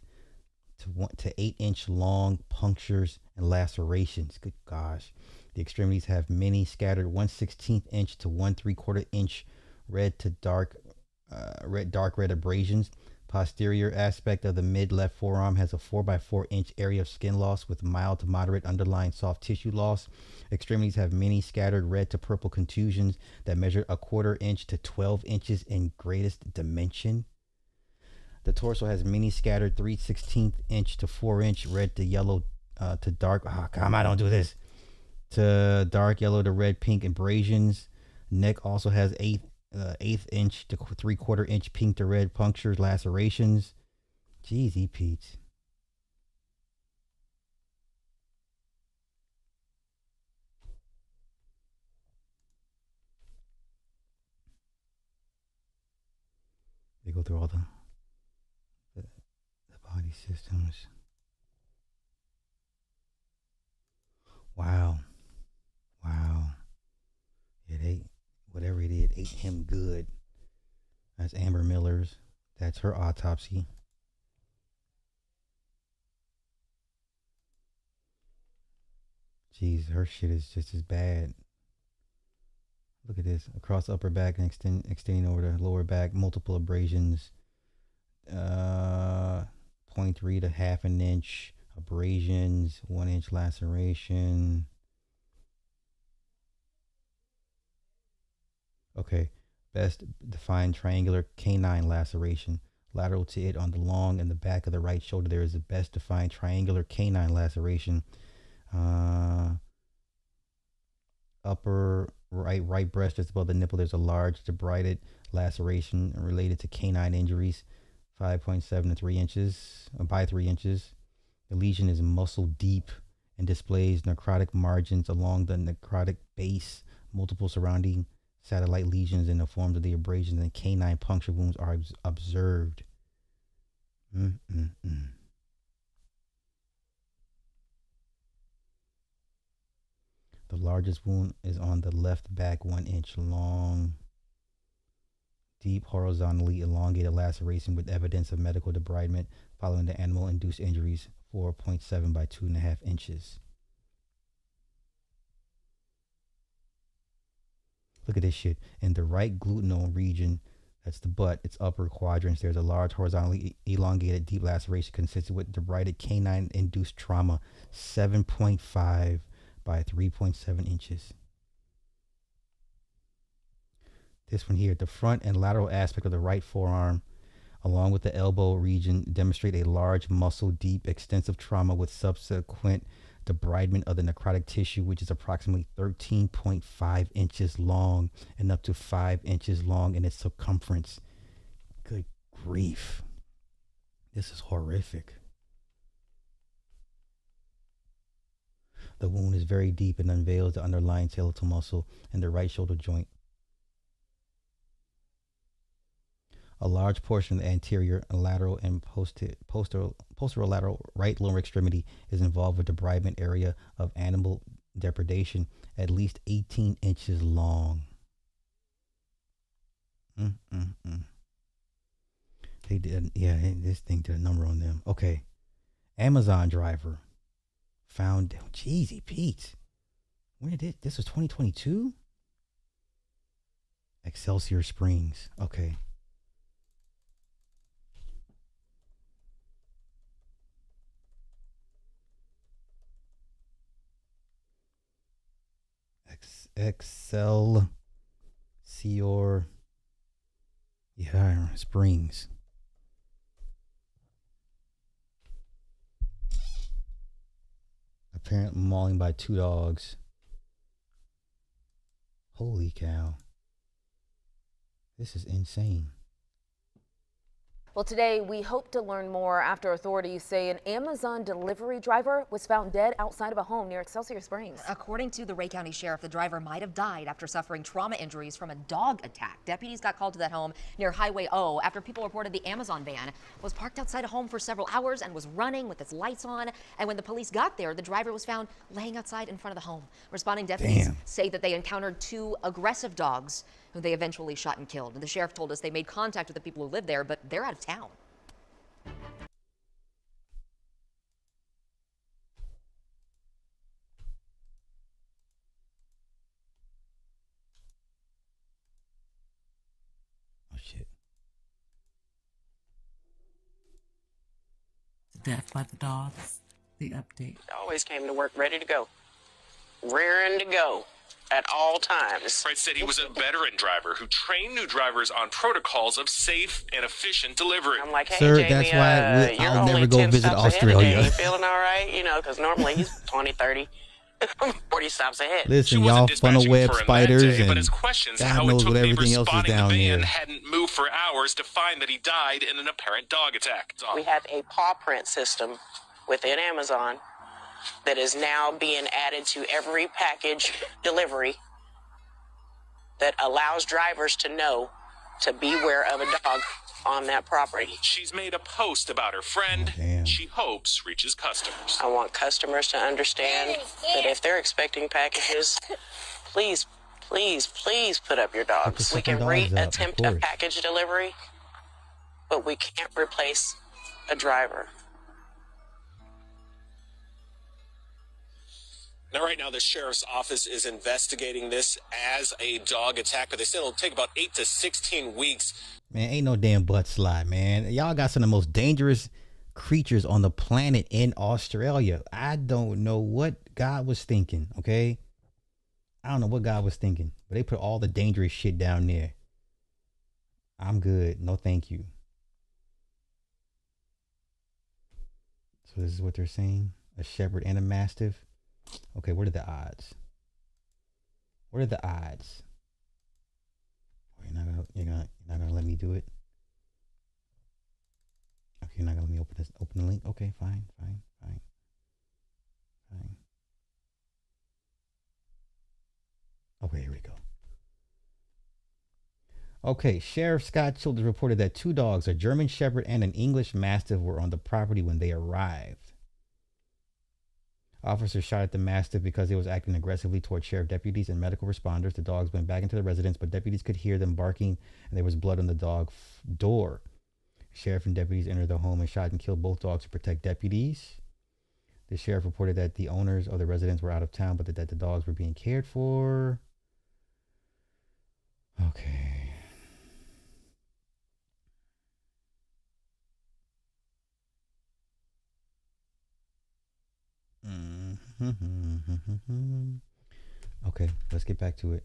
to 8-inch long punctures and lacerations. Good gosh. The extremities have many scattered 1/16 inch to 1/3 inch red to dark red abrasions. Posterior aspect of the mid left forearm has a 4x4 inch area of skin loss with mild to moderate underlying soft tissue loss. Extremities have many scattered red to purple contusions that measure 1/4 inch to 12 inches in greatest dimension. The torso has many scattered 3/16 inch to 4 inch red to yellow to dark. Come on, don't do this. To dark yellow to red pink abrasions. Neck also has 1/8 inch to 3/4 inch pink to red punctures, lacerations. Jeezy Pete. They go through all the body systems. Wow. Yeah, whatever it is, ate him good. That's Amber Miller's. That's her autopsy. Jeez, her shit is just as bad. Look at this. Across upper back and extending over the lower back, multiple abrasions. 0.3 to 1/2 inch abrasions, 1 inch laceration. Okay, best defined triangular canine laceration. Lateral to it on the long and the back of the right shoulder, there is a best defined triangular canine laceration. Upper right breast, just above the nipple, there's a large debrided laceration related to canine injuries, 5.7 to 3 inches by 3 inches. The lesion is muscle deep and displays necrotic margins along the necrotic base. Multiple surrounding satellite lesions in the forms of the abrasions and canine puncture wounds are observed. The largest wound is on the left back, 1 inch long. Deep, horizontally elongated laceration with evidence of medical debridement following the animal-induced injuries, 4.7 by 2.5 inches. Look at this shit. In the right gluteal region, that's the butt, its upper quadrants, there's a large horizontally elongated deep laceration consistent with debrided canine-induced trauma, 7.5 by 3.7 inches. This one here, the front and lateral aspect of the right forearm, along with the elbow region, demonstrate a large muscle deep extensive trauma with subsequent debridement of the necrotic tissue, which is approximately 13.5 inches long and up to 5 inches long in its circumference. Good grief. This is horrific. The wound is very deep and unveils the underlying skeletal muscle in the right shoulder joint. A large portion of the anterior, lateral, and posterolateral right lower extremity is involved with debridement area of animal depredation, at least 18 inches long. They did, yeah, this thing did a number on them. Okay. Amazon driver found, Jeezy Pete. When did this was 2022? Excelsior Springs. Okay. Excelsior. Yeah, Springs. Apparent mauling by 2 dogs. Holy cow. This is insane. Well, today we hope to learn more after authorities say an Amazon delivery driver was found dead outside of a home near Excelsior Springs. According to the Ray County Sheriff, the driver might have died after suffering trauma injuries from a dog attack. Deputies got called to that home near Highway O after people reported the Amazon van was parked outside a home for several hours and was running with its lights on. And when the police got there, the driver was found laying outside in front of the home. Responding deputies say that they encountered 2 aggressive dogs who they eventually shot and killed. And the sheriff told us they made contact with the people who live there, but they're out of town. Oh, shit. Death by the dogs, the update. Always came to work ready to go. Rearing to go. At all times. Fred said he was a veteran driver who trained new drivers on protocols of safe and efficient delivery. I'm like, hey, Sir, Jamie, that's why you're I'll only never go 10 visit stops ahead Australia. today. You feeling all right? You know, because normally he's 20, 30, 40 stops ahead. Listen, y'all funnel web spiders day, and but his questions God how knows it took what neighbors everything else is spotting down the van there. hadn't moved for hours to find that he died in an apparent dog attack. We have a paw print system within Amazon that is now being added to every package delivery that allows drivers to know to beware of a dog on that property. She's made a post about her friend. She hopes reaches customers. I want customers to understand that if they're expecting packages, please, please, please put up your dogs. We can re-attempt a package delivery, but we can't replace a driver. Now, right now, the sheriff's office is investigating this as a dog attack, but they said it'll take about 8 to 16 weeks. Man, ain't no damn butt slide, man. Y'all got some of the most dangerous creatures on the planet in Australia. I don't know what God was thinking, okay? I don't know what God was thinking, but they put all the dangerous shit down there. I'm good. No, thank you. So this is what they're saying. A shepherd and a mastiff. Okay, what are the odds? What are the odds? Oh, you're not gonna let me do it. Okay, you're not gonna let me open the link. Okay, fine. Okay, here we go. Okay, Sheriff Scott Childers reported that 2 dogs, a German Shepherd and an English Mastiff, were on the property when they arrived. Officers shot at the Mastiff because it was acting aggressively toward sheriff deputies and medical responders. The dogs went back into the residence, but deputies could hear them barking, and there was blood on the dog door. Sheriff and deputies entered the home and shot and killed both dogs to protect deputies. The sheriff reported that the owners of the residence were out of town, but that the dogs were being cared for. Okay. Okay, let's get back to it.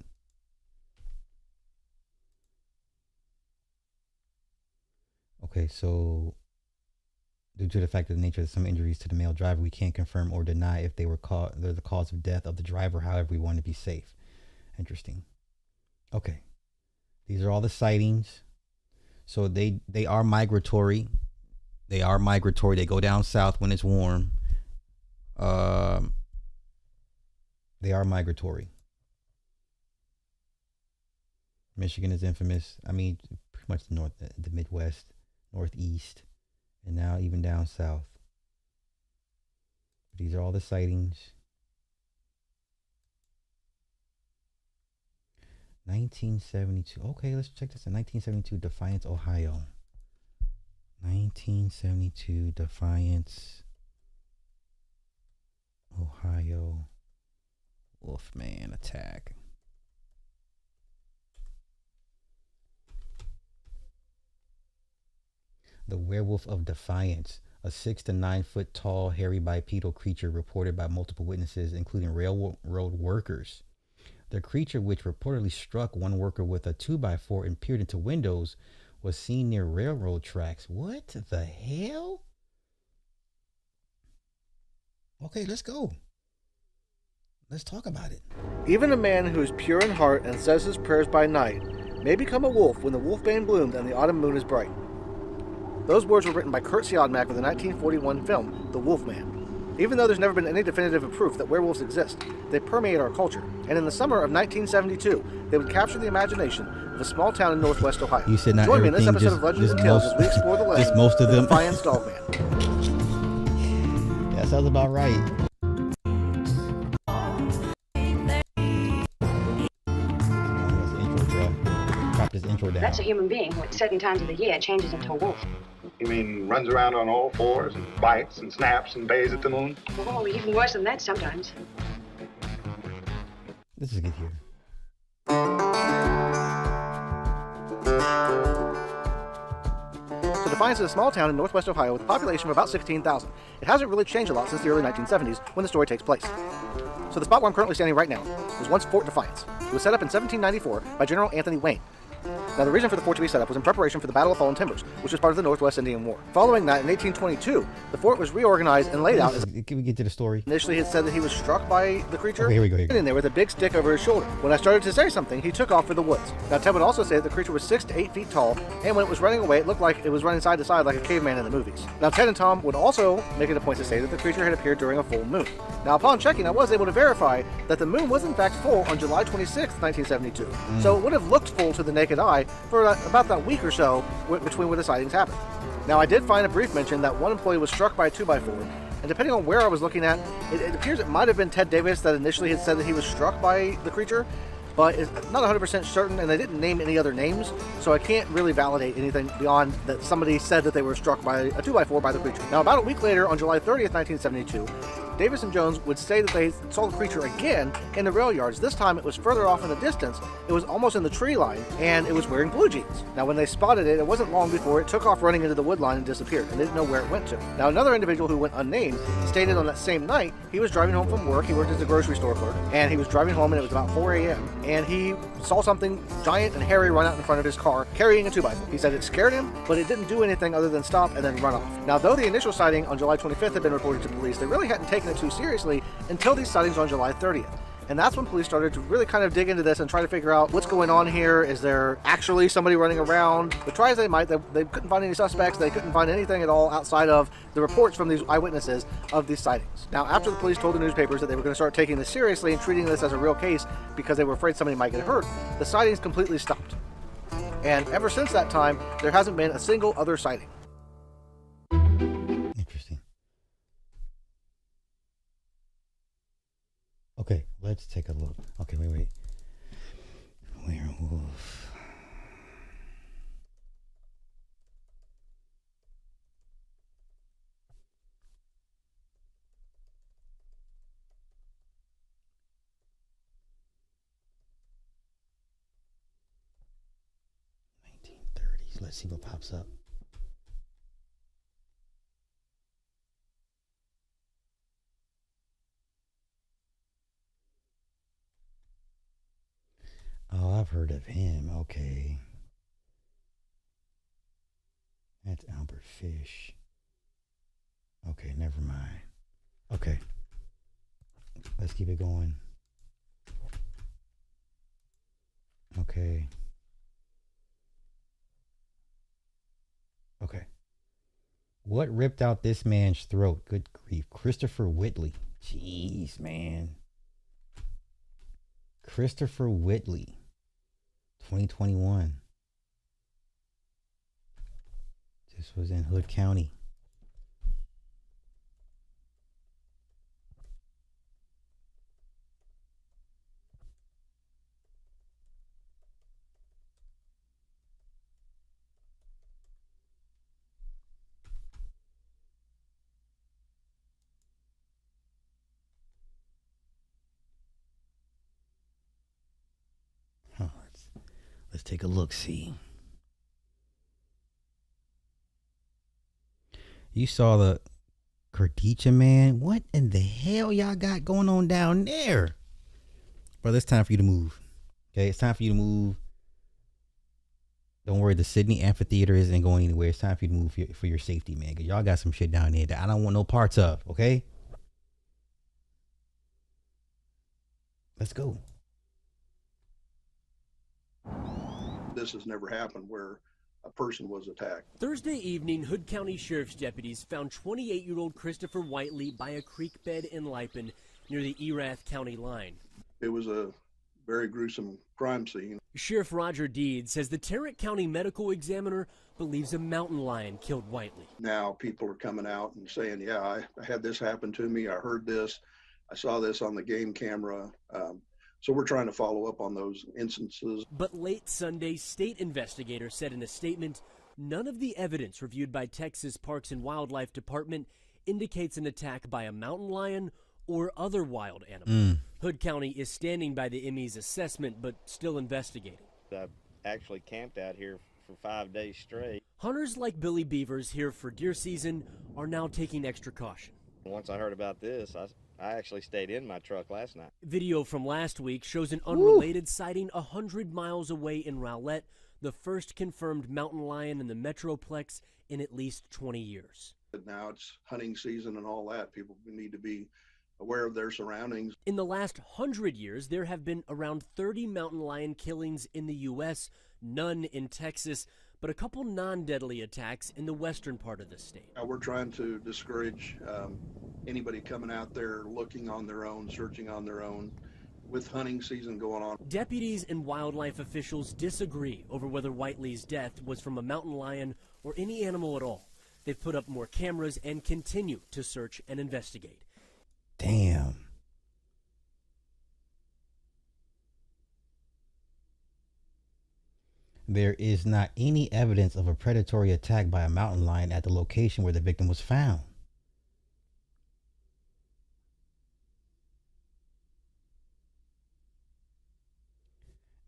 Okay, so due to the fact of the nature of some injuries to the male driver, we can't confirm or deny if they're the cause of death of the driver. However, we want to be safe. Interesting. Okay, these are all the sightings. So they are migratory. They are migratory. They go down south when it's warm. They are migratory. Michigan is infamous. I mean, pretty much the Midwest, Northeast, and now even down south. These are all the sightings. 1972. Okay, let's check this out. 1972, Defiance, Ohio. 1972, Defiance, Ohio. Wolfman attack. The Werewolf of Defiance, a 6 to 9 foot tall, hairy bipedal creature reported by multiple witnesses, including railroad workers. The creature, which reportedly struck one worker with a 2x4 and peered into windows, was seen near railroad tracks. What the hell? Okay, let's go. Let's talk about it. Even a man who is pure in heart and says his prayers by night may become a wolf when the wolfbane blooms and the autumn moon is bright. Those words were written by Kurt Siodmak for the 1941 film, The Wolfman. Even though there's never been any definitive proof that werewolves exist, they permeate our culture. And in the summer of 1972, they would capture the imagination of a small town in northwest Ohio. You said not Join me in this everything, episode of Legends and Tales as we explore the legend just most of them. Defiance Dogman. That sounds about right. That's a human being who at certain times of the year changes into a wolf. You mean runs around on all fours and bites and snaps and bays at the moon? Oh, even worse than that sometimes. Let's just get here. So Defiance is a small town in northwest Ohio with a population of about 16,000. It hasn't really changed a lot since the early 1970s when the story takes place. So the spot where I'm currently standing right now was once Fort Defiance. It was set up in 1794 by General Anthony Wayne. Now, the reason for the fort to be set up was in preparation for the Battle of Fallen Timbers, which was part of the Northwest Indian War. Following that, in 1822, the fort was reorganized and laid out as... Can we get to the story? Initially, it said that he was struck by the creature, okay, here we go. sitting there with a big stick over his shoulder. When I started to say something, he took off for the woods. Now, Ted would also say that the creature was 6 to 8 feet tall, and when it was running away, it looked like it was running side to side like a caveman in the movies. Now, Ted and Tom would also make it a point to say that the creature had appeared during a full moon. Now, upon checking, I was able to verify that the moon was in fact full on July 26, 1972. So it would have looked full to the naked eye for about that week or so between where the sightings happened. Now, I did find a brief mention that one employee was struck by a 2x4, and depending on where I was looking at, it appears it might have been Ted Davis that initially had said that he was struck by the creature, but it's not 100% certain, and they didn't name any other names, so I can't really validate anything beyond that somebody said that they were struck by a 2x4 by the creature. Now, about a week later, on July 30th, 1972, Davis and Jones would say that they saw the creature again in the rail yards. This time it was further off in the distance. It was almost in the tree line, and it was wearing blue jeans. Now, when they spotted it, it wasn't long before it took off running into the wood line and disappeared, and they didn't know where it went to. Now, another individual who went unnamed stated on that same night he was driving home from work. He worked as a grocery store clerk, and he was driving home, and it was about 4 a.m., and he saw something giant and hairy run out in front of his car carrying a 2x4. He said it scared him, but it didn't do anything other than stop and then run off. Now, though the initial sighting on July 25th had been reported to police, they really hadn't taken it too seriously until these sightings on July 30th. And that's when police started to really kind of dig into this and try to figure out what's going on here. Is there actually somebody running around? But try as they might, they couldn't find any suspects. They couldn't find anything at all outside of the reports from these eyewitnesses of these sightings. Now, after the police told the newspapers that they were going to start taking this seriously and treating this as a real case because they were afraid somebody might get hurt, the sightings completely stopped. And ever since that time, there hasn't been a single other sighting. Okay, let's take a look. Okay, wait. Werewolf. Let's see what pops up. Oh, I've heard of him. Okay. That's Albert Fish. Okay, never mind. Okay. Let's keep it going. Okay. Okay. What ripped out this man's throat? Good grief. Christopher Whitley. Jeez, man. Christopher Whitley, 2021. This was in Hood County. Let's take a look, see. You saw the Cardicha, man. What in the hell y'all got going on down there? Brother, it's time for you to move. Okay, it's time for you to move. Don't worry, the Sydney Amphitheater isn't going anywhere. It's time for you to move for your safety, man. Cause y'all got some shit down there that I don't want no parts of, okay? Let's go. This has never happened where a person was attacked. Thursday evening, Hood County Sheriff's deputies found 28-year-old Christopher Whiteley by a creek bed in Lipen near the Erath County line. It was a very gruesome crime scene. Sheriff Roger Deed says the Tarrant County medical examiner believes a mountain lion killed Whiteley. Now people are coming out and saying, yeah, I had this happen to me. I heard this. I saw this on the game camera. So we're trying to follow up on those instances. But late Sunday, state investigators said in a statement, none of the evidence reviewed by Texas Parks and Wildlife Department indicates an attack by a mountain lion or other wild animal. Hood County is standing by the ME's assessment, but still investigating. I actually camped out here for 5 days straight. Hunters like Billy Beavers here for deer season are now taking extra caution. Once I heard about this, I actually stayed in my truck last night. Video from last week shows an unrelated sighting 100 miles away in Rowlett, the first confirmed mountain lion in the Metroplex in at least 20 years. But now it's hunting season and all that. People need to be aware of their surroundings. In the last 100 years, there have been around 30 mountain lion killings in the U.S., none in Texas, but a couple non-deadly attacks in the western part of the state. We're trying to discourage anybody coming out there looking on their own, searching on their own, with hunting season going on. Deputies and wildlife officials disagree over whether Whiteley's death was from a mountain lion or any animal at all. They've put up more cameras and continue to search and investigate. Damn. There is not any evidence of a predatory attack by a mountain lion at the location where the victim was found.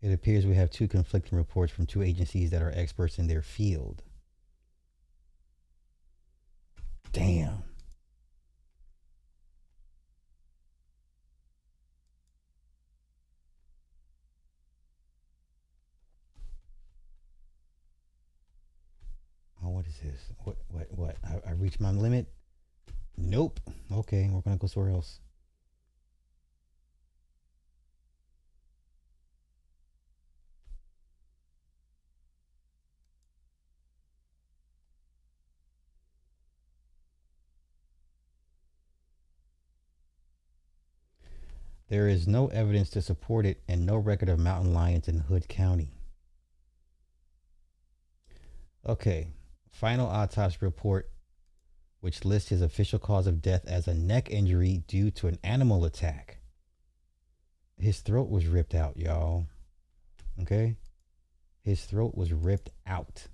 It appears we have two conflicting reports from two agencies that are experts in their field. Damn. Oh, what is this? What? I reached my limit? Nope. Okay, we're gonna go somewhere else. There is no evidence to support it and no record of mountain lions in Hood County. Okay, final autopsy report, which lists his official cause of death as a neck injury due to an animal attack. His throat was ripped out, y'all. Okay? His throat was ripped out.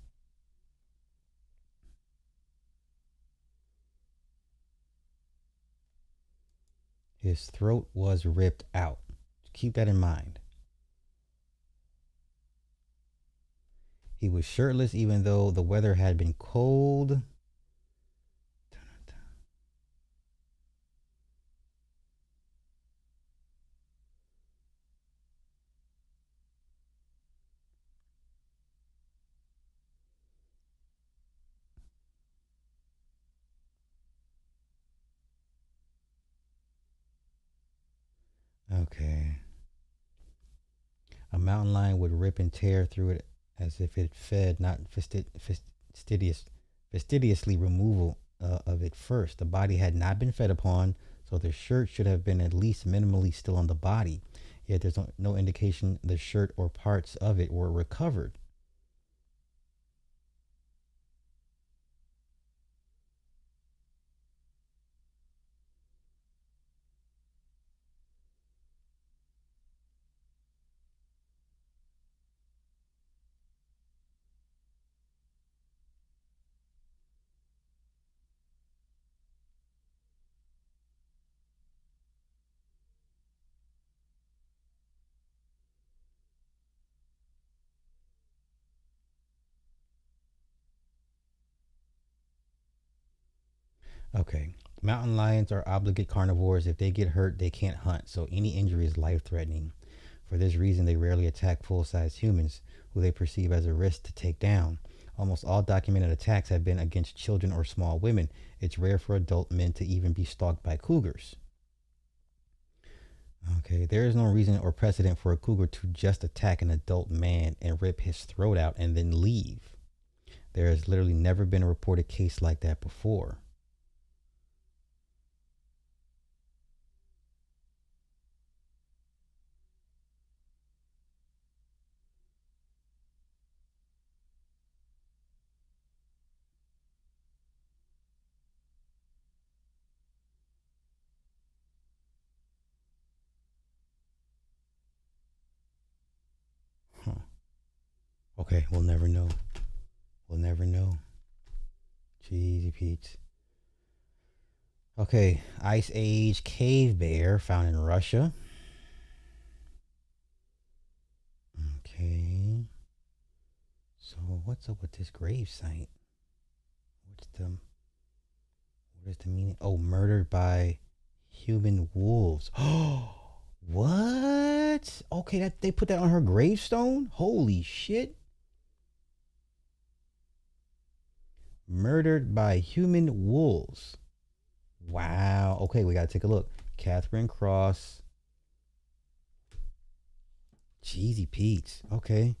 His throat was ripped out. Keep that in mind. He was shirtless even though the weather had been cold. Okay. A mountain lion would rip and tear through it as if it fed, not fastidiously removal of it first. The body had not been fed upon, so the shirt should have been at least minimally still on the body. Yet there's no indication the shirt or parts of it were recovered. Okay. Mountain lions are obligate carnivores. If they get hurt, they can't hunt, so any injury is life-threatening. For this reason, they rarely attack full-size humans, who they perceive as a risk to take down. Almost all documented attacks have been against children or small women. It's rare for adult men to even be stalked by cougars. Okay, there is no reason or precedent for a cougar to just attack an adult man and rip his throat out and then leave. There has literally never been a reported case like that before. Okay, we'll never know. We'll never know. Cheesy Pete's. Okay, Ice Age cave bear found in Russia. Okay. So what's up with this grave site? What is the meaning? Oh, murdered by human wolves. Oh, what? Okay, that they put that on her gravestone? Holy shit. Murdered by human wolves. Wow. Okay, we gotta take a look. Catherine Cross. Cheesy Pete's. Okay.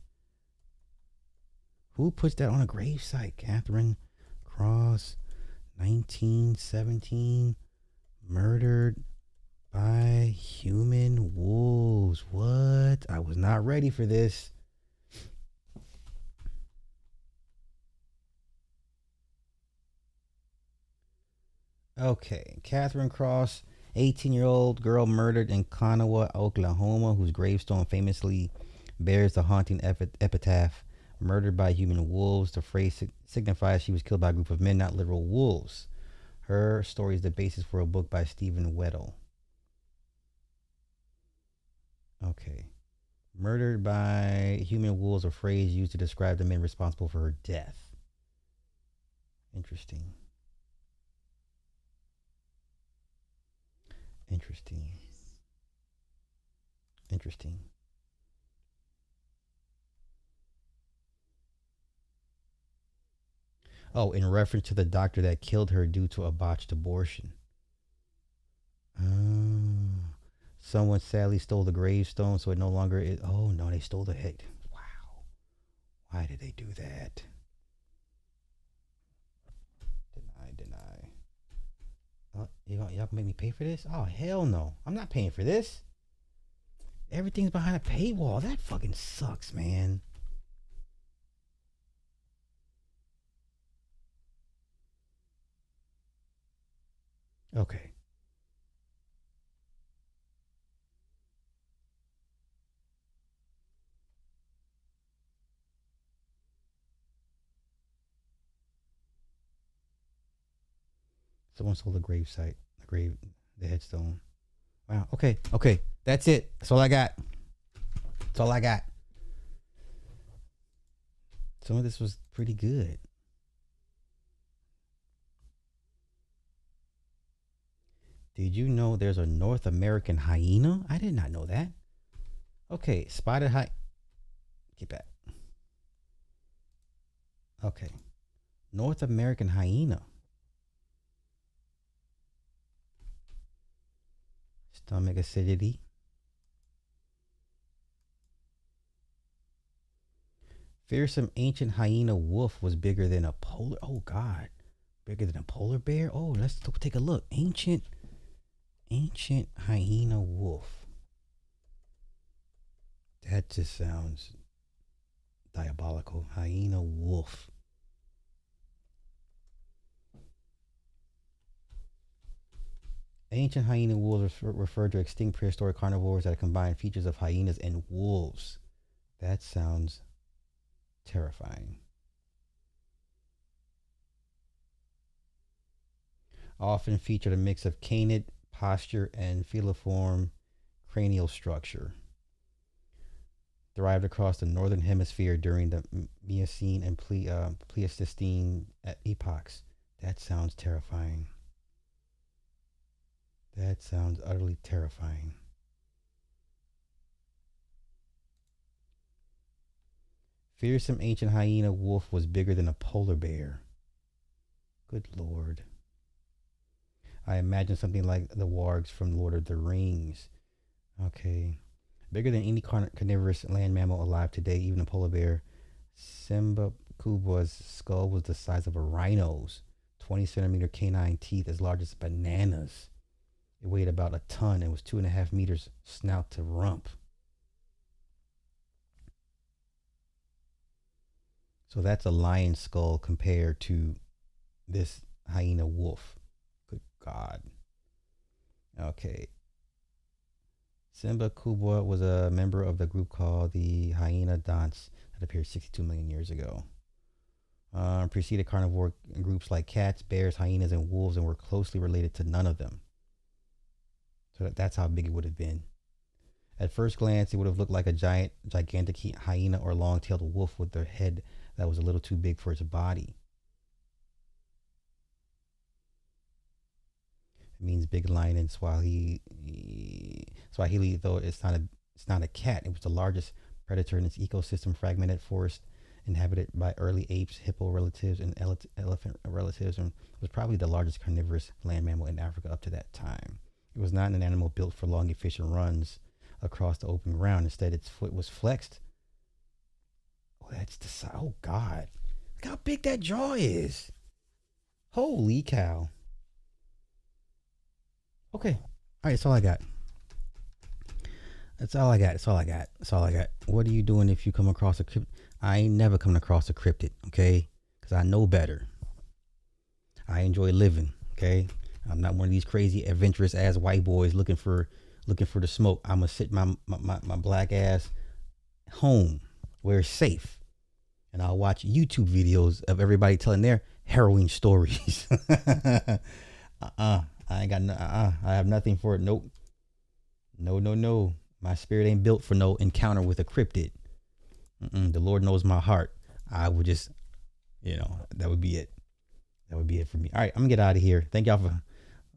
Who puts that on a gravesite? Catherine Cross, 1917. Murdered by human wolves. What? I was not ready for this. Okay, Catherine Cross, 18-year-old girl murdered in Kanawha, Oklahoma, whose gravestone famously bears the haunting epitaph, murdered by human wolves. The phrase signifies she was killed by a group of men, not literal wolves. Her story is the basis for a book by Stephen Weddle. Okay. Murdered by human wolves, a phrase used to describe the men responsible for her death. Interesting. Interesting. Interesting. Oh, in reference to the doctor that killed her due to a botched abortion. Someone sadly stole the gravestone, so it no longer is. Oh, no, they stole the head. Wow. Why did they do that? Deny. Oh, y'all can make me pay for this? Oh, hell no. I'm not paying for this. Everything's behind a paywall. That fucking sucks, man. Okay. Someone stole the gravesite, the headstone. Wow. Okay. That's it. That's all I got. Some of this was pretty good. Did you know there's a North American hyena? I did not know that. Okay, spotted hyena. Get back. Okay. North American hyena. Stomach acidity. Fearsome ancient hyena wolf was bigger than a polar. Oh God, bigger than a polar bear. Oh, let's take a look. Ancient hyena wolf. That just sounds diabolical. Hyena wolf. Ancient hyena wolves refer to extinct prehistoric carnivores that combine features of hyenas and wolves. That sounds terrifying. Often featured a mix of canid posture and filiform cranial structure. Derived across the northern hemisphere during the Miocene and Pleistocene epochs. That sounds terrifying. That sounds utterly terrifying. Fearsome ancient hyena wolf was bigger than a polar bear. Good Lord. I imagine something like the wargs from Lord of the Rings. Okay. Bigger than any carnivorous land mammal alive today, even a polar bear. Simba Kubwa's skull was the size of a rhino's. 20 centimeter canine teeth as large as bananas. It weighed about a ton and was 2.5 meters snout to rump. So that's a lion skull compared to this hyena wolf. Good God. Okay. Simba Kubwa was a member of the group called the Hyaenodonts that appeared 62 million years ago. Preceded carnivore groups like cats, bears, hyenas, and wolves, and were closely related to none of them. So that's how big it would have been. At first glance, it would have looked like a gigantic hyena or long-tailed wolf with a head that was a little too big for its body. It means big lion in Swahili, though it's not a cat. It was the largest predator in its ecosystem, fragmented forest inhabited by early apes, hippo relatives, and elephant relatives, and was probably the largest carnivorous land mammal in Africa up to that time. It was not an animal built for long, efficient runs across the open ground. Instead, its foot was flexed. Oh, that's the size. Oh, God. Look how big that jaw is. Holy cow. Okay. All right, that's all I got. That's all I got. What are you doing if you come across a cryptid? I ain't never coming across a cryptid, okay? Because I know better. I enjoy living, okay? I'm not one of these crazy adventurous ass white boys looking for the smoke. I'm gonna sit my black ass home where it's safe, and I'll watch YouTube videos of everybody telling their harrowing stories. I ain't got I have nothing for it. Nope. No. My spirit ain't built for no encounter with a cryptid. The Lord knows my heart. I would just, that would be it. That would be it for me. All right, I'm gonna get out of here. Thank y'all for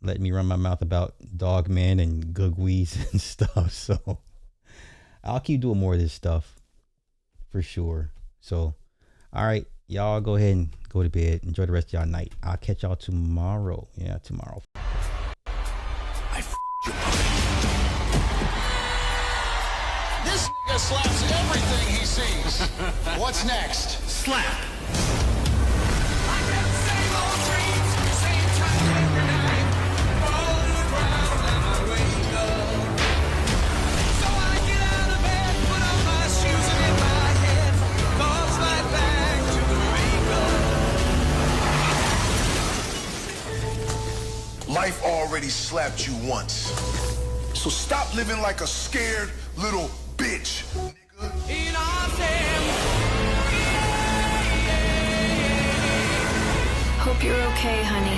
letting me run my mouth about Dogman and Googwees and stuff. So I'll keep doing more of this stuff for sure. So, all right, y'all go ahead and go to bed. Enjoy the rest of y'all night. I'll catch y'all tomorrow. Yeah, tomorrow. This nigga slaps everything he sees. What's next? Slap. Life already slapped you once. So stop living like a scared little bitch, nigga. Hope you're okay, honey.